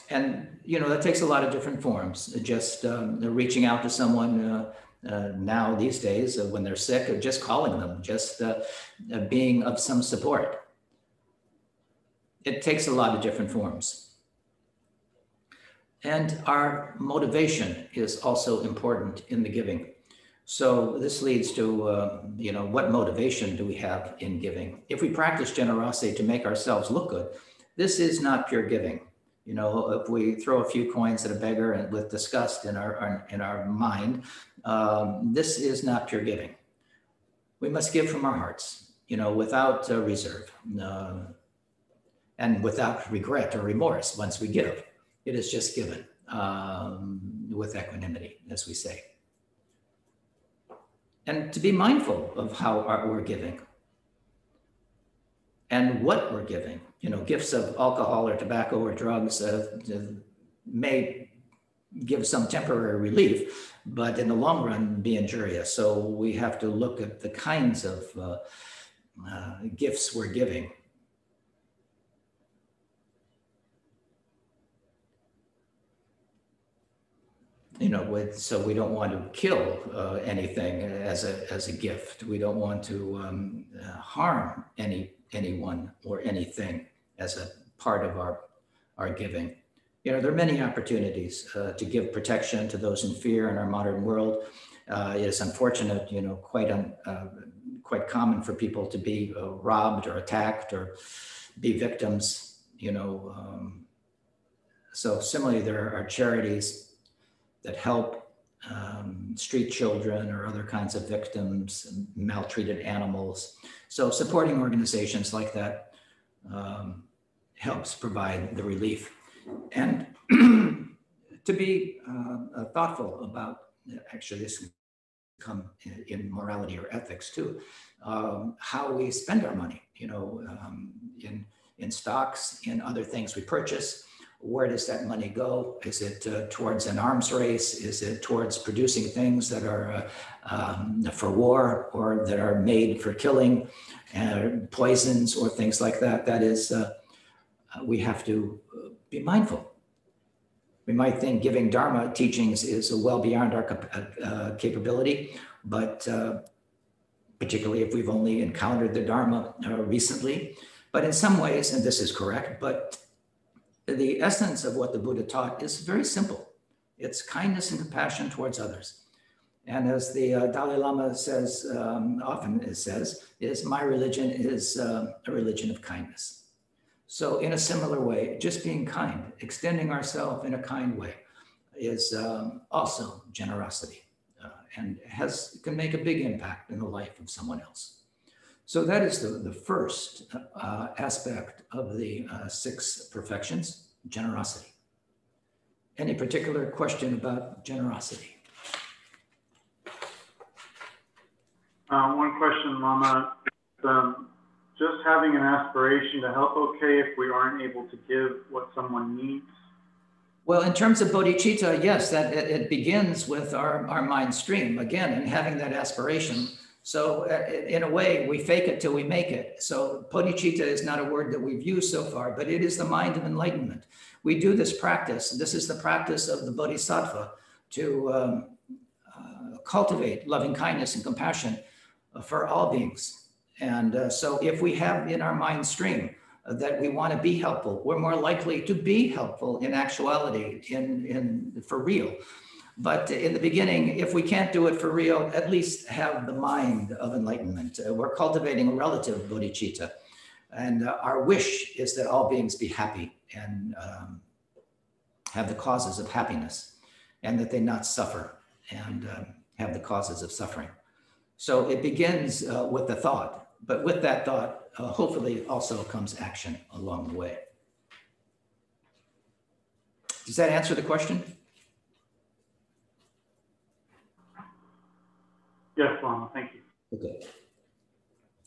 And, you know, that takes a lot of different forms. Just reaching out to someone now these days when they're sick, or just calling them, just being of some support. It takes a lot of different forms. And our motivation is also important in the giving. So this leads to, you know, what motivation do we have in giving? If we practice generosity to make ourselves look good, this is not pure giving. You know, if we throw a few coins at a beggar and with disgust in our mind, this is not pure giving. We must give from our hearts, you know, without reserve and without regret or remorse once we give. It is just given with equanimity, as we say. And to be mindful of how we're giving and what we're giving. You know, gifts of alcohol or tobacco or drugs may give some temporary relief, but in the long run be injurious. So we have to look at the kinds of gifts we're giving. You know, so we don't want to kill anything as a gift. We don't want to harm anyone or anything as a part of our giving. You know, there are many opportunities to give protection to those in fear in our modern world. It is unfortunate, you know, quite common for people to be robbed or attacked or be victims, you know. So similarly, there are charities that help street children or other kinds of victims, maltreated animals. So supporting organizations like that helps provide the relief. And to be thoughtful about, actually this can come in morality or ethics too, how we spend our money, in stocks, in other things we purchase. Where does that money go? Is it towards an arms race? Is it towards producing things that are for war or that are made for killing, poisons or things like that? That is, we have to be mindful. We might think giving Dharma teachings is well beyond our capability, but particularly if we've only encountered the Dharma recently. But in some ways, and this is correct, but the essence of what the Buddha taught is very simple. It's kindness and compassion towards others. And as the Dalai Lama says, often says, is my religion is a religion of kindness. So in a similar way, just being kind, extending ourselves in a kind way is also generosity and can make a big impact in the life of someone else. So that is the first aspect of the 6 perfections, generosity. Any particular question about generosity? One question, Lama. Just having an aspiration to help okay if we aren't able to give what someone needs? Well, in terms of bodhicitta, yes, that it begins with our mind stream, again, and having that aspiration. So in a way, we fake it till we make it. So bodhicitta is not a word that we've used so far, but it is the mind of enlightenment. We do this practice. This is the practice of the bodhisattva to cultivate loving kindness and compassion for all beings. And so if we have in our mind stream that we want to be helpful, we're more likely to be helpful in actuality, for real. But in the beginning, if we can't do it for real, at least have the mind of enlightenment. We're cultivating a relative bodhicitta. And our wish is that all beings be happy and have the causes of happiness, and that they not suffer and have the causes of suffering. So it begins with the thought. But with that thought, hopefully also comes action along the way. Does that answer the question? Yes, Lama, thank you. Okay.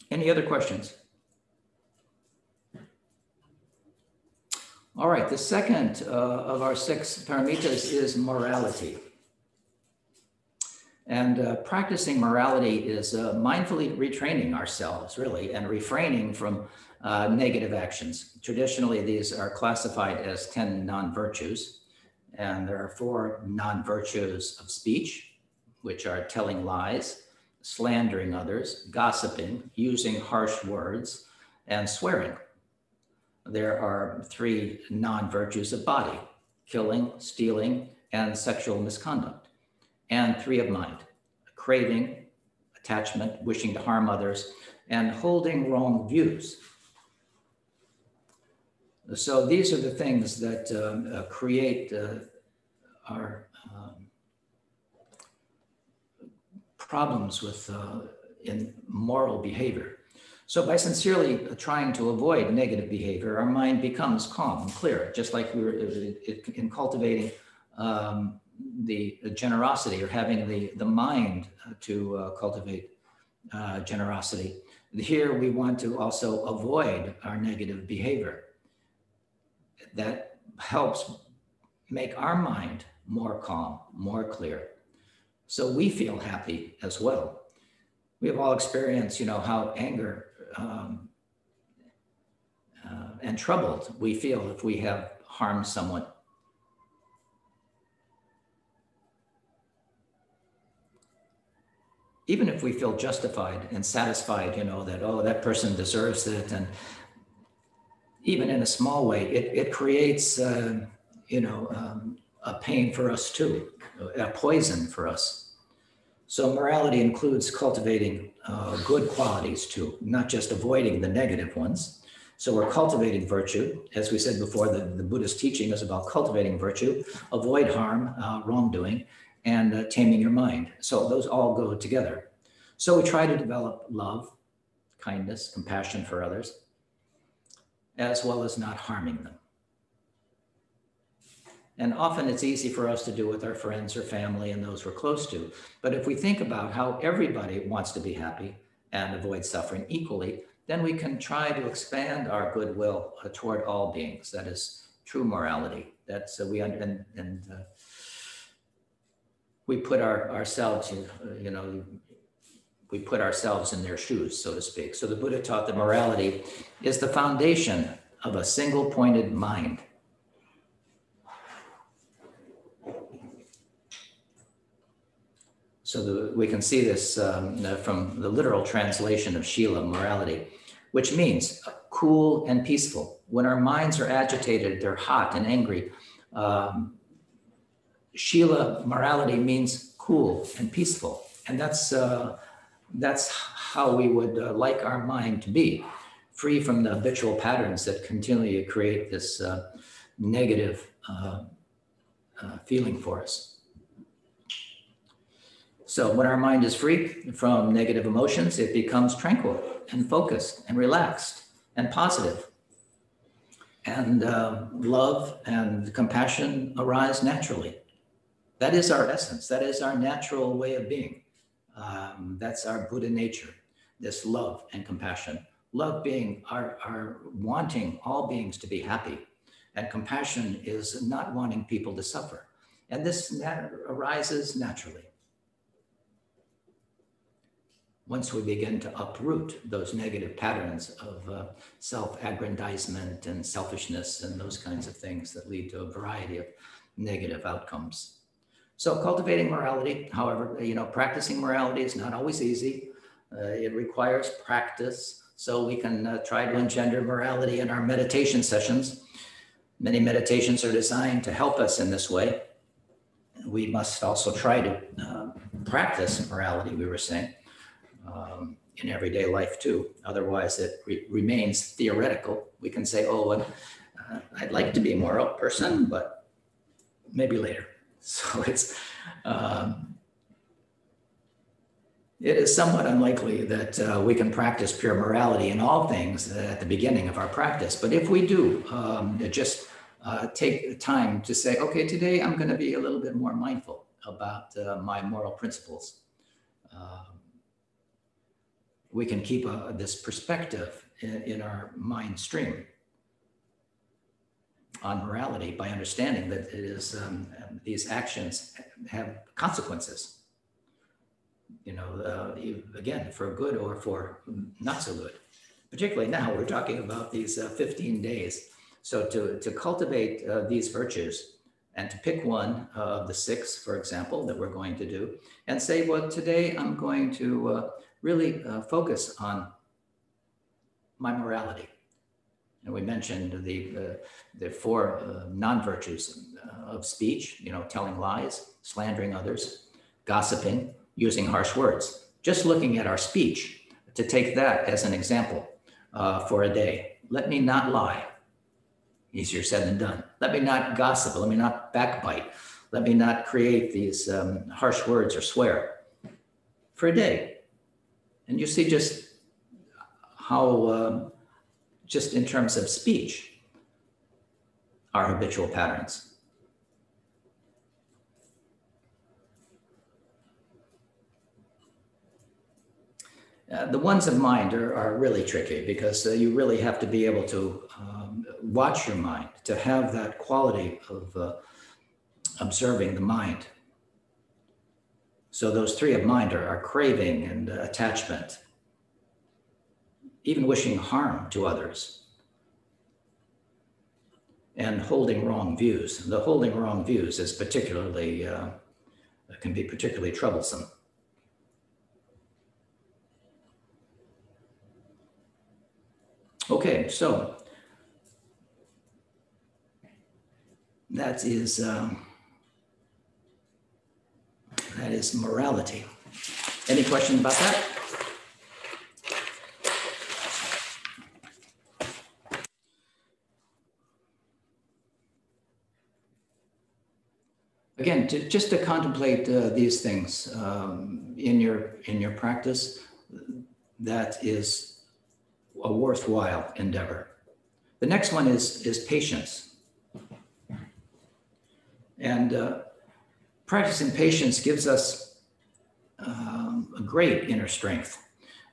Any other questions? All right, the second of our 6 paramitas is morality. And practicing morality is mindfully retraining ourselves, really, and refraining from negative actions. Traditionally, these are classified as 10 non-virtues. And there are 4 non-virtues of speech, which are telling lies, slandering others, gossiping, using harsh words, and swearing. There are 3 non-virtues of body, killing, stealing, and sexual misconduct. And 3 of mind, craving, attachment, wishing to harm others, and holding wrong views. So these are the things that create our problems with in moral behavior. So by sincerely trying to avoid negative behavior, our mind becomes calm and clear, just like we were in cultivating the generosity, or having the mind to cultivate generosity. Here we want to also avoid our negative behavior. That helps make our mind more calm, more clear. So we feel happy as well. We have all experienced, how anger and troubled we feel if we have harmed someone. Even if we feel justified and satisfied, that, oh, that person deserves it. And even in a small way, it creates, a pain for us too, a poison for us. So morality includes cultivating good qualities too, not just avoiding the negative ones. So we're cultivating virtue. As we said before, the Buddhist teaching is about cultivating virtue, avoid harm, wrongdoing, and taming your mind. So those all go together. So we try to develop love, kindness, compassion for others, as well as not harming them. And often it's easy for us to do with our friends or family and those we're close to. But if we think about how everybody wants to be happy and avoid suffering equally, then we can try to expand our goodwill toward all beings. That is true morality. That's we put ourselves, we put ourselves in their shoes, so to speak. So the Buddha taught that morality is the foundation of a single-pointed mind. So we can see this from the literal translation of Shila, morality, which means cool and peaceful. When our minds are agitated, they're hot and angry. Shila, morality, means cool and peaceful. And that's how we would like our mind to be, free from the habitual patterns that continually create this negative feeling for us. So when our mind is free from negative emotions, it becomes tranquil and focused and relaxed and positive. And love and compassion arise naturally. That is our essence. That is our natural way of being. That's our Buddha nature, this love and compassion. Love being our wanting all beings to be happy, and compassion is not wanting people to suffer. And this arises naturally. Once we begin to uproot those negative patterns of self-aggrandizement and selfishness and those kinds of things that lead to a variety of negative outcomes. So cultivating morality, however, practicing morality is not always easy. It requires practice. So we can try to engender morality in our meditation sessions. Many meditations are designed to help us in this way. We must also try to practice morality, we were saying. In everyday life too. Otherwise it remains theoretical. We can say, I'd like to be a moral person, but maybe later. So it is somewhat unlikely that we can practice pure morality in all things at the beginning of our practice. But if we do, just take time to say, okay, today I'm going to be a little bit more mindful about my moral principles. We can keep this perspective in our mind stream on morality by understanding that it is these actions have consequences. Again, for good or for not so good. Particularly now, we're talking about these 15 days. So to cultivate these virtues and to pick one of the 6, for example, that we're going to do, and say, well, today I'm going to really focus on my morality. And we mentioned the 4 non-virtues of speech, telling lies, slandering others, gossiping, using harsh words. Just looking at our speech, to take that as an example for a day. Let me not lie. Easier said than done. Let me not gossip. Let me not backbite. Let me not create these harsh words or swear for a day. And you see just how, just in terms of speech, our habitual patterns. The ones of mind are really tricky because you really have to be able to watch your mind, to have that quality of observing the mind. So those 3 of mind are craving and attachment, even wishing harm to others, and holding wrong views. The holding wrong views is particularly, can be particularly troublesome. Okay, so that is morality. Any questions about that? Again, just to contemplate these things in your practice, that is a worthwhile endeavor. The next one is patience. And practicing patience gives us a great inner strength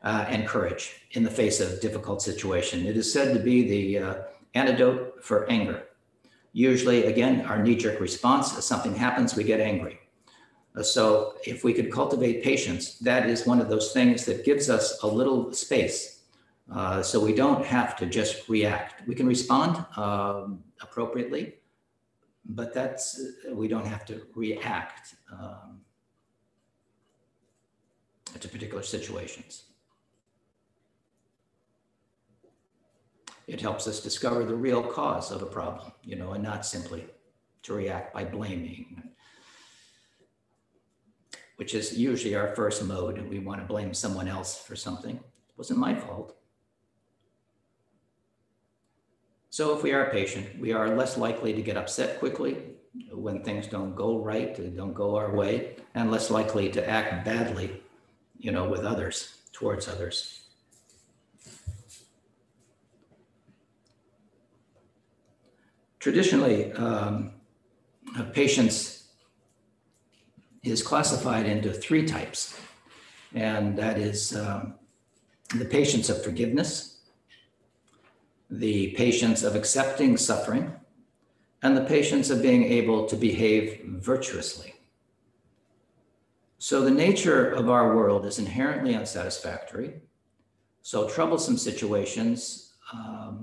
and courage in the face of difficult situation. It is said to be the antidote for anger. Usually, again, our knee-jerk response, as something happens, we get angry. So if we could cultivate patience, that is one of those things that gives us a little space. So we don't have to just react. We can respond appropriately, but we don't have to react to particular situations. It helps us discover the real cause of a problem, and not simply to react by blaming, which is usually our first mode. We want to blame someone else for something. It wasn't my fault. So if we are patient, we are less likely to get upset quickly when things don't go right, don't go our way, and less likely to act badly, with others, towards others. Traditionally, patience is classified into 3 types, and that is the patience of forgiveness, the patience of accepting suffering, and the patience of being able to behave virtuously. So the nature of our world is inherently unsatisfactory. So troublesome situations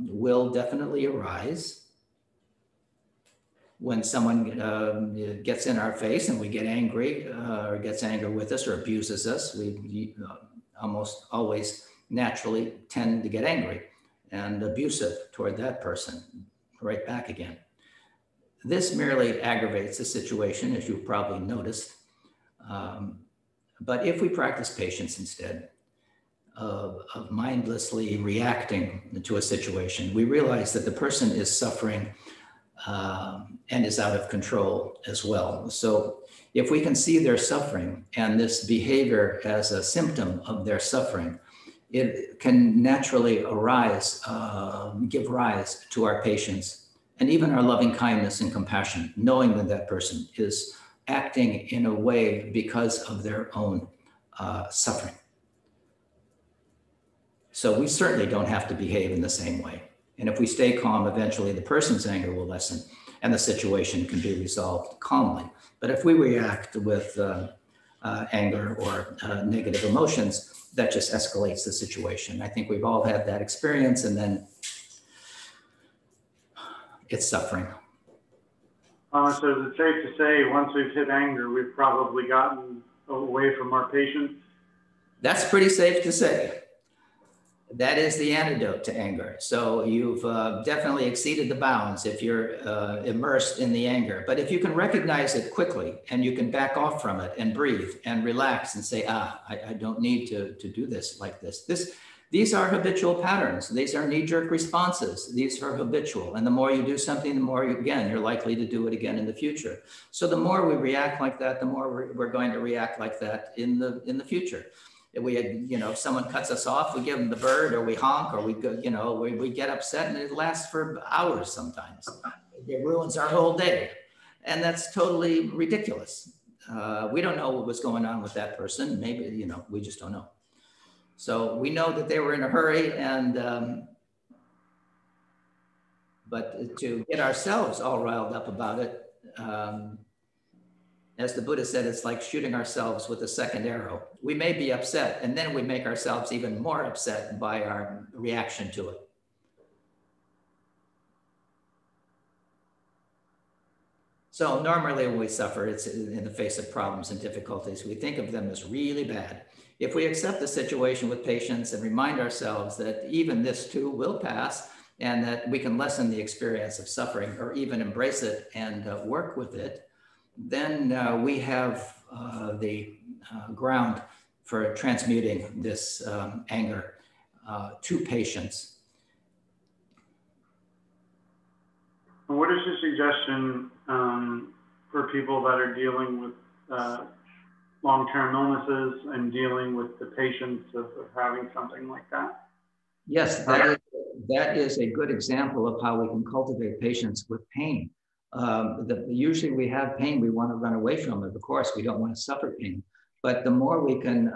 will definitely arise. When someone gets in our face and we get angry or gets angry with us or abuses us, we almost always naturally tend to get angry and abusive toward that person, right back again. This merely aggravates the situation, as you've probably noticed. But if we practice patience instead of mindlessly reacting to a situation, we realize that the person is suffering and is out of control as well. So if we can see their suffering and this behavior as a symptom of their suffering, it can naturally give rise to our patience and even our loving kindness and compassion, knowing that that person is acting in a way because of their own suffering. So we certainly don't have to behave in the same way. And if we stay calm, eventually the person's anger will lessen and the situation can be resolved calmly. But if we react with anger or negative emotions, that just escalates the situation. I think we've all had that experience, and then it's suffering. So is it safe to say once we've hit anger, we've probably gotten away from our patience? That's pretty safe to say. That is the antidote to anger. So you've definitely exceeded the bounds if you're immersed in the anger. But if you can recognize it quickly and you can back off from it and breathe and relax and say, I don't need to do this like this. These are habitual patterns. These are knee-jerk responses. These are habitual. And the more you do something, the more, you're likely to do it again in the future. So the more we react like that, the more we're going to react like that in the future. If someone cuts us off, we give them the bird, or we honk, or we go, we get upset, and it lasts for hours sometimes. It ruins our whole day. And that's totally ridiculous. We don't know what was going on with that person. Maybe, we just don't know. So we know that they were in a hurry, and but to get ourselves all riled up about it, as the Buddha said, it's like shooting ourselves with a second arrow. We may be upset, and then we make ourselves even more upset by our reaction to it. So normally when we suffer, it's in the face of problems and difficulties. We think of them as really bad. If we accept the situation with patience and remind ourselves that even this too will pass, and that we can lessen the experience of suffering or even embrace it and work with it, then we have the ground for transmuting this anger to patience. What is your suggestion for people that are dealing with long-term illnesses and dealing with the patience of having something like that? Yes, that is a good example of how we can cultivate patience with pain. Usually we have pain, we want to run away from it. Of course, we don't want to suffer pain. But the more we can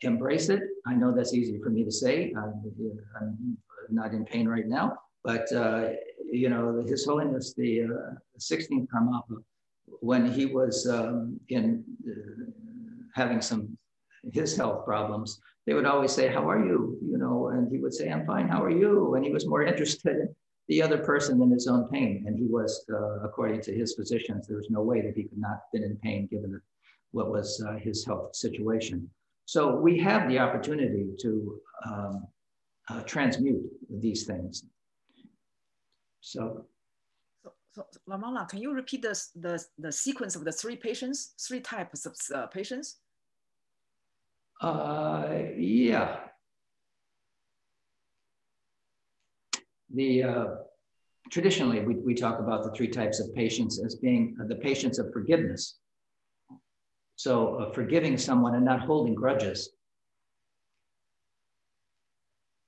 embrace it, I know that's easy for me to say. I'm not in pain right now, but you know, His Holiness the 16th Karmapa, when he was having his health problems, they would always say, "How are you?" You know, and he would say, "I'm fine. How are you?" And he was more interested in the other person than his own pain. And he was, according to his physicians, there was no way that he could not have been in pain given what was his health situation. So we have the opportunity to transmute these things. So Lama, can you repeat the sequence of the three types of patients? Yeah. Traditionally, we talk about the three types of patience as being the patience of forgiveness. So forgiving someone and not holding grudges.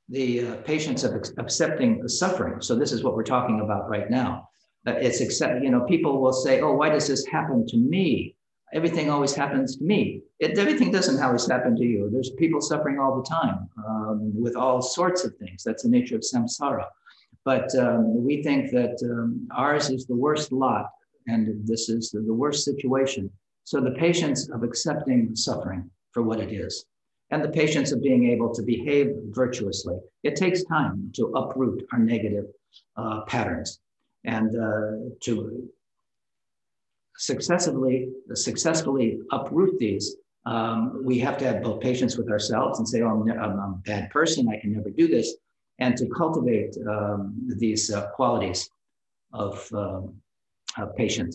The patience of accepting the suffering. So this is what we're talking about right now. You know, people will say, "Oh, why does this happen to me? Everything always happens to me." Everything doesn't always happen to you. There's people suffering all the time with all sorts of things. That's the nature of samsara. But we think that ours is the worst lot, and this is the worst situation. So the patience of accepting suffering for what it is, and the patience of being able to behave virtuously. It takes time to uproot our negative patterns and to successfully uproot these. We have to have both patience with ourselves and say, "Oh, I'm a bad person, I can never do this," and to cultivate these qualities of patience,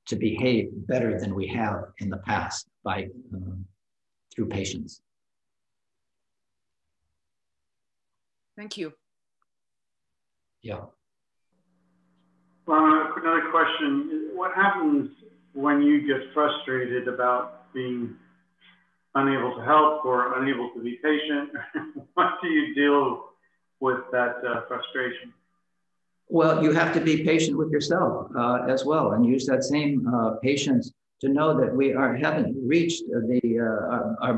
to behave better than we have in the past through patience. Thank you. Yeah. Another question. What happens when you get frustrated about being unable to help or unable to be patient? What do you deal with that frustration? Well, you have to be patient with yourself as well, and use that same patience to know that we haven't reached our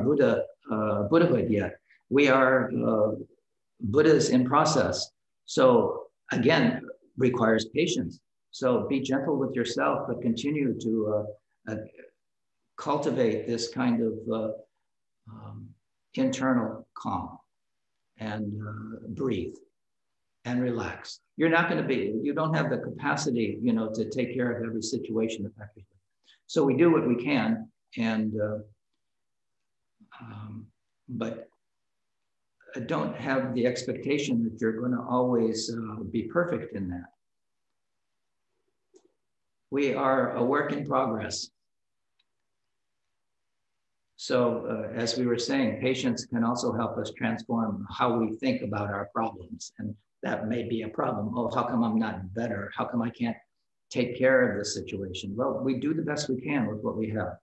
Buddhahood yet. We are Buddhas in process. So again, requires patience. So be gentle with yourself, but continue to cultivate this kind of internal calm and breathe and relax. You're not going to you don't have the capacity, you know, to take care of every situation effectively. So we do what we can, and but don't have the expectation that you're going to always be perfect in that. We are a work in progress. So as we were saying, patience can also help us transform how we think about our problems. And that may be a problem. Oh, how come I'm not better? How come I can't take care of this situation? Well, we do the best we can with what we have.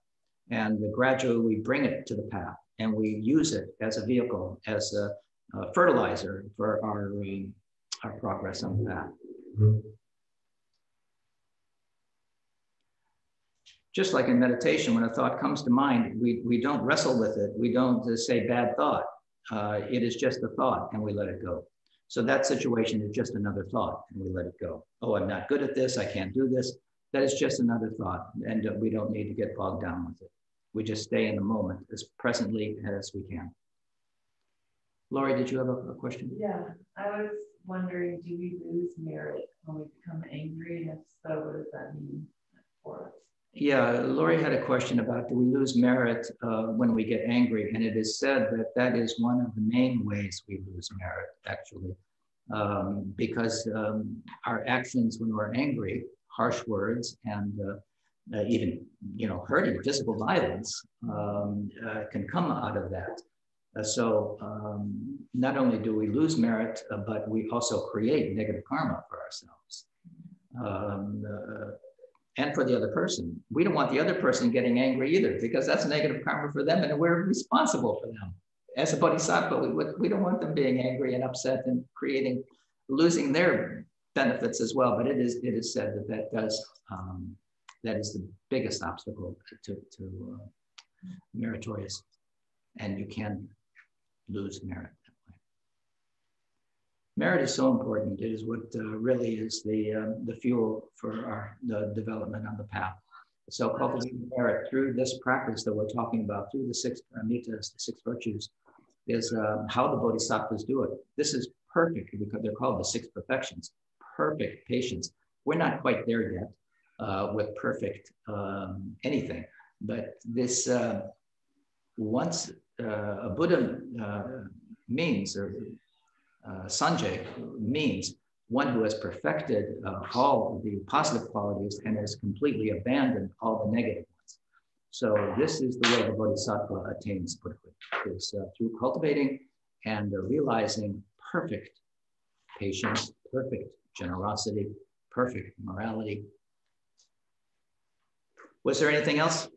And gradually we bring it to the path and we use it as a vehicle, as a fertilizer for our progress on the path. Mm-hmm. Just like in meditation, when a thought comes to mind, we don't wrestle with it. We don't say bad thought. It is just a thought and we let it go. So that situation is just another thought and we let it go. Oh, I'm not good at this. I can't do this. That is just another thought, and we don't need to get bogged down with it. We just stay in the moment as presently as we can. Lori, did you have a question? Yeah, I was wondering, do we lose merit when we become angry? And if so, what does that mean for us? Yeah, Lori had a question about, do we lose merit when we get angry? And it is said that that is one of the main ways we lose merit, actually, because our actions when we're angry, harsh words, and even, you know, hurting, physical violence can come out of that. So not only do we lose merit, but we also create negative karma for ourselves. and for the other person. We don't want the other person getting angry either, because that's negative karma for them, and we're responsible for them. As a bodhisattva, we don't want them being angry and upset and losing their benefits as well. But it is said that is the biggest obstacle to meritorious, and you can lose merit that way. Merit is so important. It is what really is the fuel for the development on the path. So cultivating merit through this practice that we're talking about, through the 6 paramitas, the 6 virtues, is how the bodhisattvas do it. This is perfect because they're called the 6 perfections. Perfect patience. We're not quite there yet with perfect anything, but this once a Buddha means, or Sanjay means one who has perfected all the positive qualities and has completely abandoned all the negative ones. So this is the way the bodhisattva attains Buddhahood, is through cultivating and realizing perfect patience, perfect generosity, perfect morality. Was there anything else?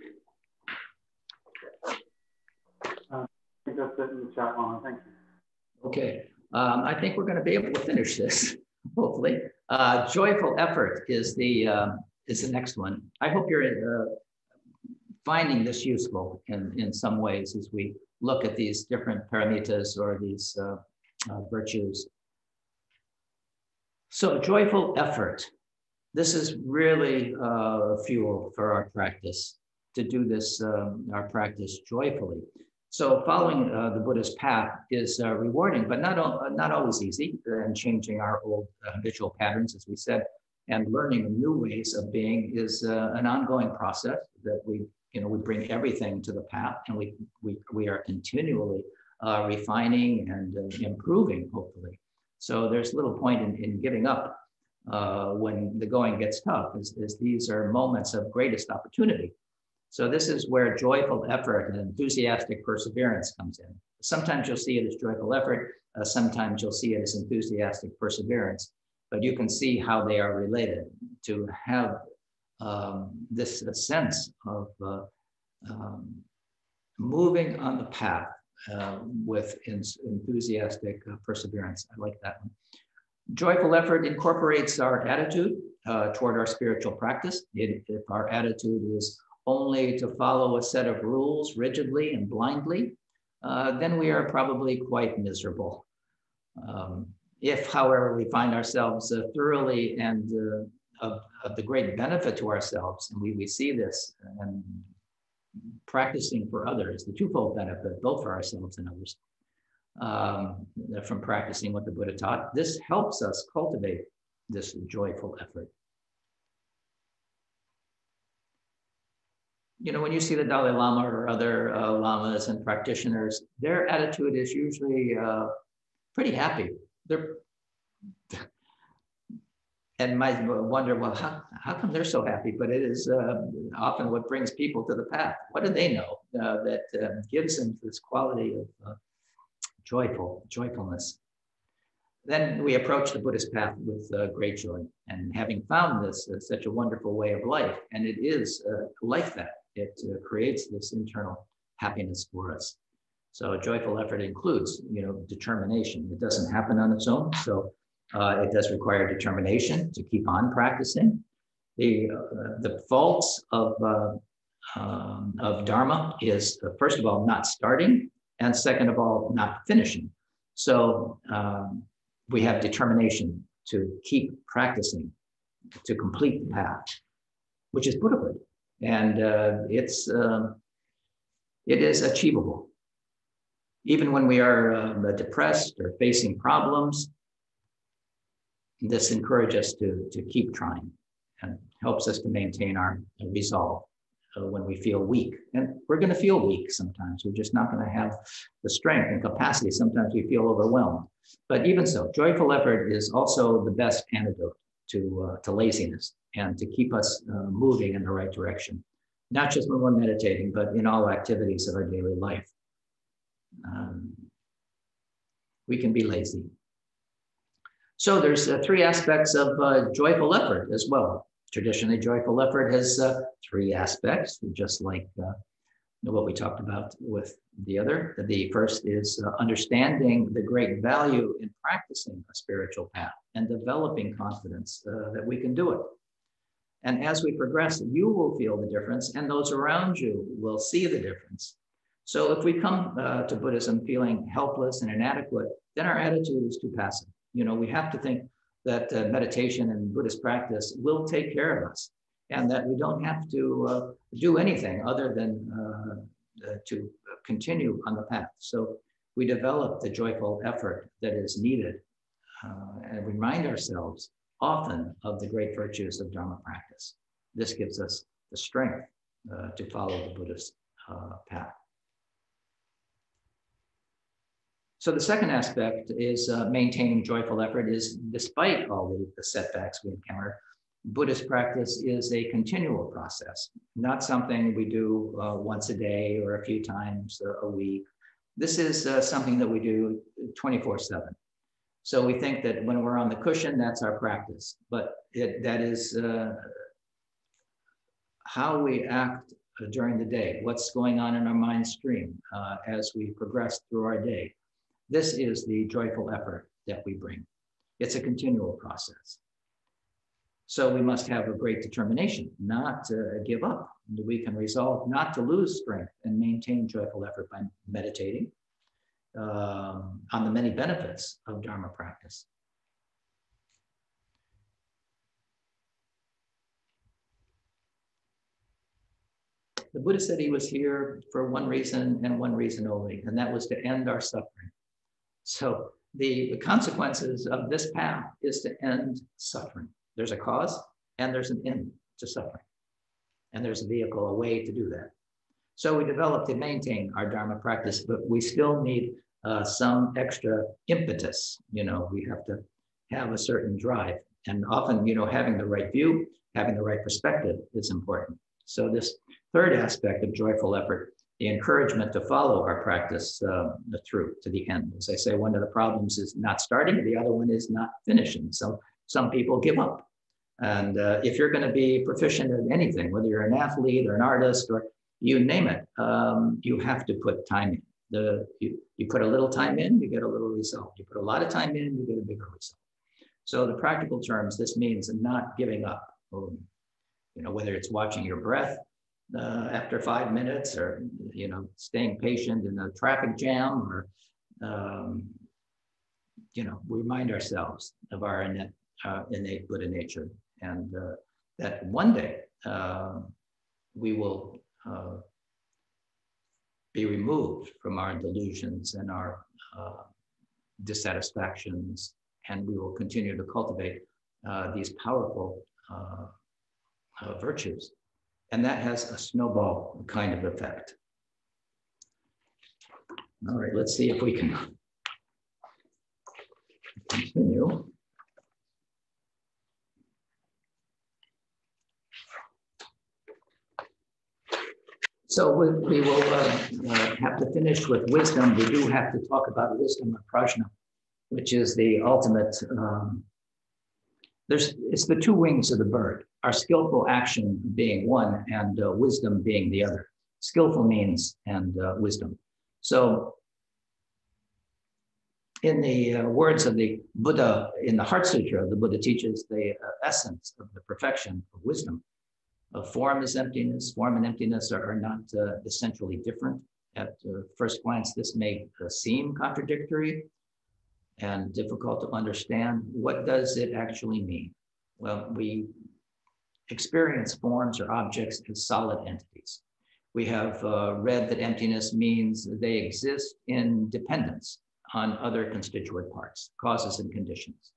I think that's it in the chat, Lama. Thank you. Okay. I think we're going to be able to finish this, hopefully. Joyful effort is the next one. I hope you're finding this useful in some ways as we look at these different paramitas or these virtues. So joyful effort. This is really fuel for our practice, to do this, our practice joyfully. So following the Buddha's path is rewarding, but not always easy, and changing our old habitual patterns, as we said, and learning new ways of being is an ongoing process that we bring everything to the path, and we are continually refining and improving, hopefully. So there's little point in giving up when the going gets tough, as these are moments of greatest opportunity. So this is where joyful effort and enthusiastic perseverance comes in. Sometimes you'll see it as joyful effort, sometimes you'll see it as enthusiastic perseverance, but you can see how they are related. To have this sense of moving on the path with enthusiastic perseverance. I like that one. Joyful effort incorporates our attitude toward our spiritual practice. If our attitude is only to follow a set of rules rigidly and blindly, then we are probably quite miserable. If, however, we find ourselves thoroughly and of the great benefit to ourselves, and we see this and practicing for others, the twofold benefit, both for ourselves and others, from practicing what the Buddha taught, this helps us cultivate this joyful effort. When you see the Dalai Lama or other lamas and practitioners, their attitude is usually pretty happy. And might wonder, well, how come they're so happy? But it is often what brings people to the path. What do they know that gives them this quality of joyfulness? Then we approach the Buddhist path with great joy. And having found this such a wonderful way of life, and it is like that, it creates this internal happiness for us. So a joyful effort includes, determination. It doesn't happen on its own. So it does require determination to keep on practicing. The faults of Dharma is, first of all, not starting, and second of all, not finishing. So we have determination to keep practicing, to complete the path, which is Buddhahood. And it is achievable. Even when we are depressed or facing problems, this encourages us to keep trying and helps us to maintain our resolve when we feel weak. And we're going to feel weak sometimes. We're just not going to have the strength and capacity. Sometimes we feel overwhelmed. But even so, joyful effort is also the best antidote to laziness and to keep us moving in the right direction. Not just when we're meditating, but in all activities of our daily life. We can be lazy. So there's 3 aspects of joyful effort as well. Traditionally, joyful effort has three aspects, just like what we talked about with the other. The first is understanding the great value in practicing a spiritual path and developing confidence that we can do it. And as we progress, you will feel the difference and those around you will see the difference. So if we come to Buddhism feeling helpless and inadequate, then our attitude is too passive. You know, we have to think that meditation and Buddhist practice will take care of us and that we don't have to do anything other than to continue on the path. So we develop the joyful effort that is needed and remind ourselves often of the great virtues of Dharma practice. This gives us the strength to follow the Buddhist path. So the second aspect is maintaining joyful effort is, despite all the setbacks we encounter, Buddhist practice is a continual process, not something we do once a day or a few times a week. This is something that we do 24/7. So we think that when we're on the cushion, that's our practice, but that is how we act during the day, what's going on in our mind stream as we progress through our day. This is the joyful effort that we bring. It's a continual process. So we must have a great determination not to give up. We can resolve not to lose strength and maintain joyful effort by meditating on the many benefits of Dharma practice. The Buddha said he was here for one reason and one reason only, and that was to end our suffering. So the consequences of this path is to end suffering. There's a cause and there's an end to suffering. And there's a vehicle, a way to do that. So we developed to maintain our Dharma practice, but we still need some extra impetus. You know, we have to have a certain drive. And often, you know, having the right view, having the right perspective is important. So this third aspect of joyful effort, the encouragement to follow our practice through to the end. As I say, one of the problems is not starting, the other one is not finishing. So some people give up. And if you're going to be proficient at anything, whether you're an athlete or an artist or you name it, you have to put time in. You put a little time in, you get a little result. You put a lot of time in, you get a bigger result. So the practical terms, this means not giving up. You know, whether it's watching your breath after 5 minutes, or you know, staying patient in a traffic jam, or you know, we remind ourselves of our innate Buddha nature, and that one day we will be removed from our delusions and our dissatisfactions, and we will continue to cultivate these powerful virtues. And that has a snowball kind of effect. All right, let's see if we can continue. So we will have to finish with wisdom. We do have to talk about wisdom of prajna, which is the ultimate, it's the two wings of the bird, our skillful action being one and wisdom being the other. Skillful means and wisdom. So in the words of the Buddha, in the Heart Sutra, the Buddha teaches the essence of the perfection of wisdom. Form is emptiness. Form and emptiness are not essentially different. At first glance, this may seem contradictory and difficult to understand. What does it actually mean? Well, we experience forms or objects as solid entities. We have read that emptiness means they exist in dependence on other constituent parts, causes and conditions,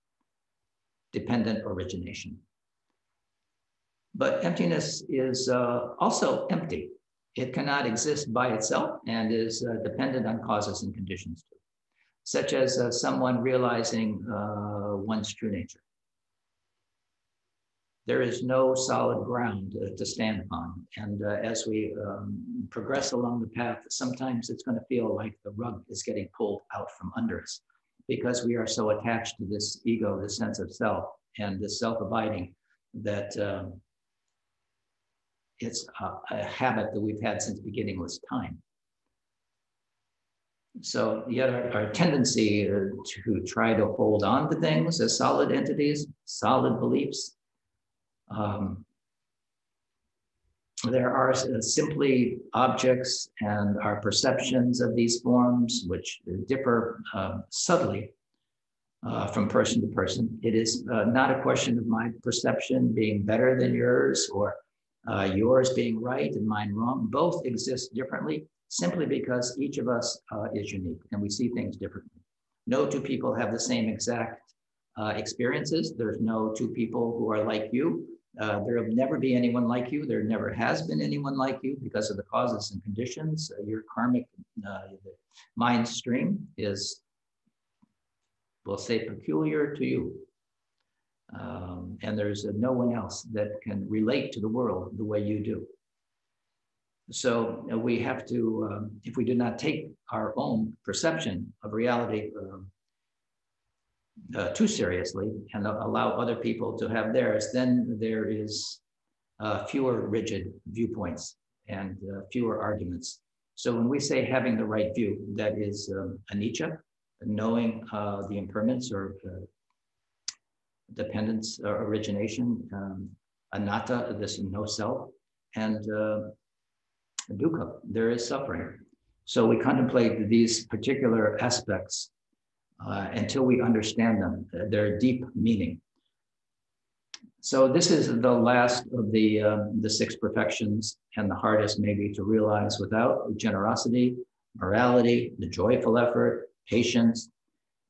dependent origination. But emptiness is also empty. It cannot exist by itself and is dependent on causes and conditions too, such as someone realizing one's true nature. There is no solid ground to stand upon. And as we progress along the path, sometimes it's going to feel like the rug is getting pulled out from under us because we are so attached to this ego, this sense of self, and this self-abiding that it's a habit that we've had since beginningless time. So yet our tendency to try to hold on to things as solid entities, solid beliefs. There are simply objects and our perceptions of these forms, which differ subtly from person to person. It is not a question of my perception being better than yours or yours being right and mine wrong. Both exist differently simply because each of us is unique and we see things differently. No two people have the same exact experiences. There's no two people who are like you. There will never be anyone like you. There never has been anyone like you because of the causes and conditions. Your karmic mind stream is, we'll say, peculiar to you. And there's no one else that can relate to the world the way you do. So we have to, if we do not take our own perception of reality too seriously and allow other people to have theirs, then there is fewer rigid viewpoints and fewer arguments. So when we say having the right view, that is anicca, knowing the impermanence or dependence or origination, anatta, this no self, and dukkha, there is suffering. So we contemplate these particular aspects until we understand them, their deep meaning. So this is the last of the 6 perfections and the hardest maybe to realize without: generosity, morality, the joyful effort, patience,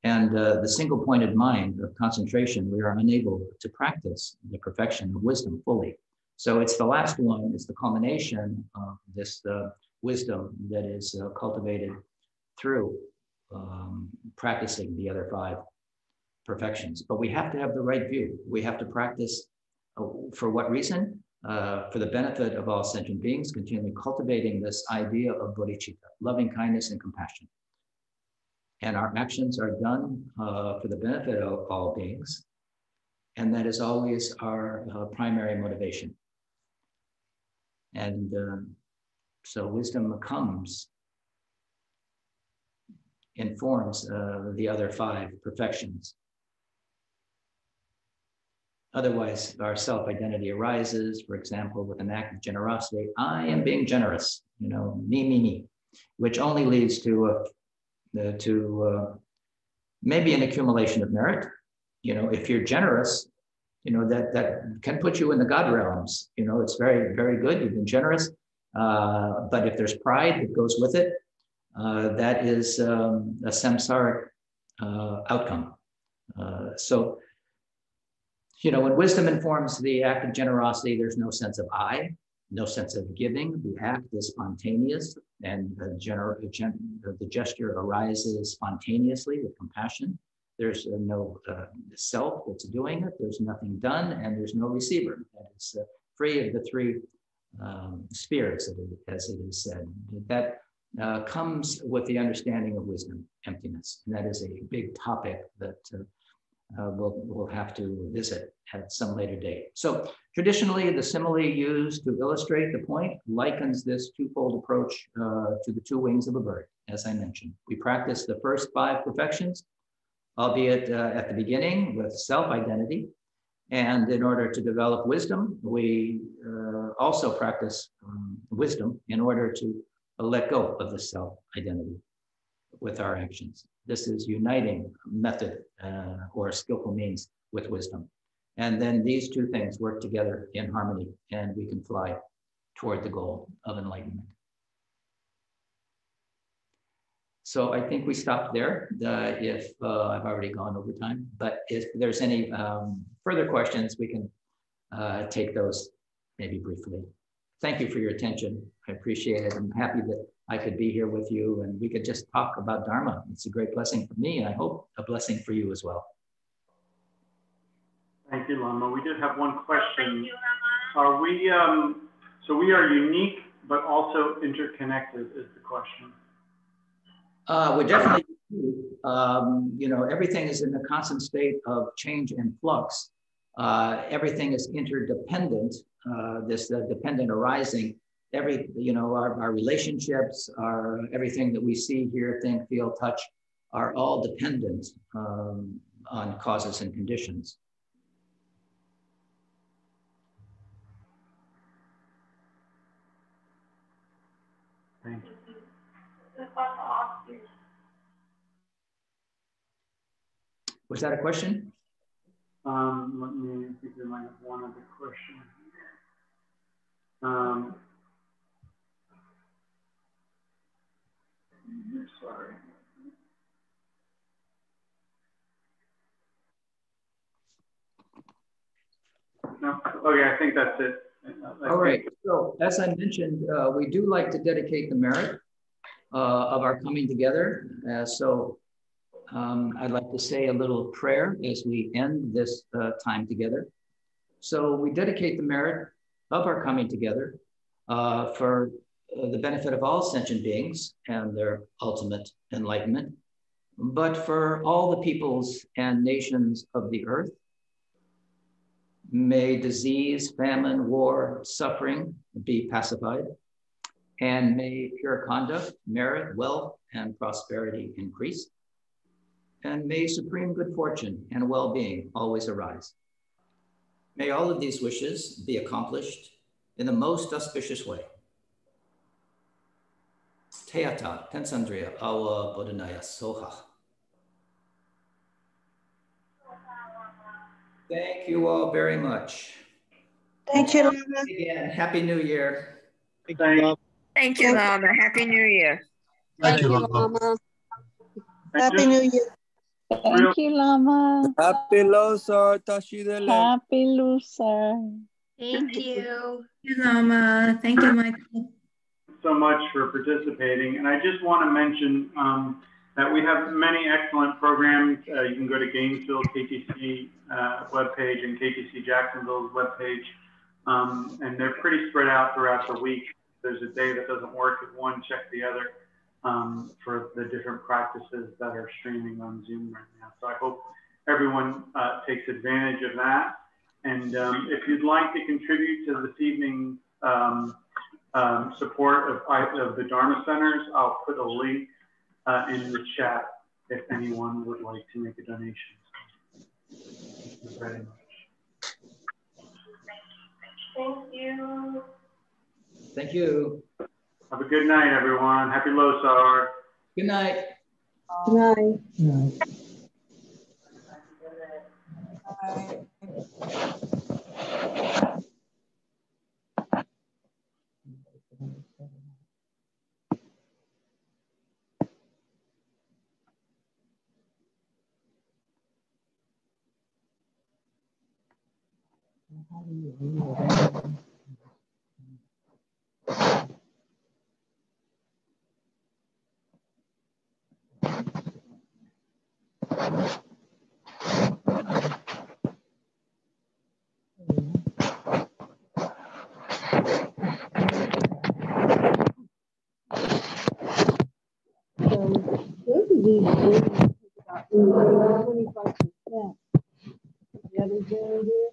and the single-pointed mind of concentration. We are unable to practice the perfection of wisdom fully. So it's the last one, it's the culmination of this wisdom that is cultivated through practicing the other 5 perfections. But we have to have the right view. We have to practice for what reason? For the benefit of all sentient beings, continually cultivating this idea of bodhicitta, loving kindness and compassion. And our actions are done for the benefit of all beings. And that is always our primary motivation. And so wisdom comes, informs the other 5 perfections. Otherwise, our self-identity arises, for example, with an act of generosity. I am being generous, me, which only leads to maybe an accumulation of merit. If you're generous, that can put you in the God realms. It's very, very good. You've been generous. But if there's pride that goes with it, that is a samsaric outcome. So, when wisdom informs the act of generosity, there's no sense of I, no sense of giving. The act is spontaneous, and the gesture arises spontaneously with compassion. There's no self that's doing it. There's nothing done, and there's no receiver. That is free of the 3 spheres, as it is said. That comes with the understanding of wisdom, emptiness. And that is a big topic that we'll have to visit at some later date. So traditionally, the simile used to illustrate the point likens this twofold approach to the 2 wings of a bird, as I mentioned. We practice the first 5 perfections, albeit at the beginning with self-identity. And in order to develop wisdom, we also practice wisdom in order to let go of the self-identity with our actions. This is uniting method or skillful means with wisdom. And then these 2 things work together in harmony, and we can fly toward the goal of enlightenment. So I think we stop there if I've already gone over time, but if there's any further questions, we can take those maybe briefly. Thank you for your attention. I appreciate it. I'm happy that I could be here with you and we could just talk about Dharma. It's a great blessing for me, and I hope a blessing for you as well. Thank you, Lama. We did have one question. Are we, so we are unique, but also interconnected is the question. We definitely do. Everything is in a constant state of change and flux. everything is interdependent, this dependent arising. Our relationships, everything that we see, hear, think, feel, touch, are all dependent on causes and conditions. Thank you. Was that a question? Let me think. I might have one other question. Sorry. No. Okay, I think that's it. All right. So as I mentioned, we do like to dedicate the merit of our coming together. I'd like to say a little prayer as we end this time together. So we dedicate the merit of our coming together for the benefit of all sentient beings and their ultimate enlightenment, but for all the peoples and nations of the earth. May disease, famine, war, suffering be pacified, and may pure conduct, merit, wealth, and prosperity increase. And may supreme good fortune and well-being always arise. May all of these wishes be accomplished in the most auspicious way. Teata, Pensandria, Awa Bodhanaya Soha. Thank you all very much. Thank you, Lama. Again, Happy New Year. Thank you, Lama. Happy New Year. Thank you, Lama. Happy New Year. Thank you, Lama. Happy Losar, Tashidele. Happy Losar. Thank you. Thank you, Lama. Thank you, Michael. So much for participating. And I just want to mention that we have many excellent programs. You can go to Gainesville KTC webpage and KTC Jacksonville's webpage. And they're pretty spread out throughout the week. If there's a day that doesn't work at one, check the other for the different practices that are streaming on Zoom right now. So I hope everyone takes advantage of that. And if you'd like to contribute to this evening's support of the Dharma Centers, I'll put a link in the chat if anyone would like to make a donation. Thank you very much. Thank you. Thank you. Have a good night, everyone. Happy Losar. Good night. Good night. Both of these buildings take about 25%. The other building here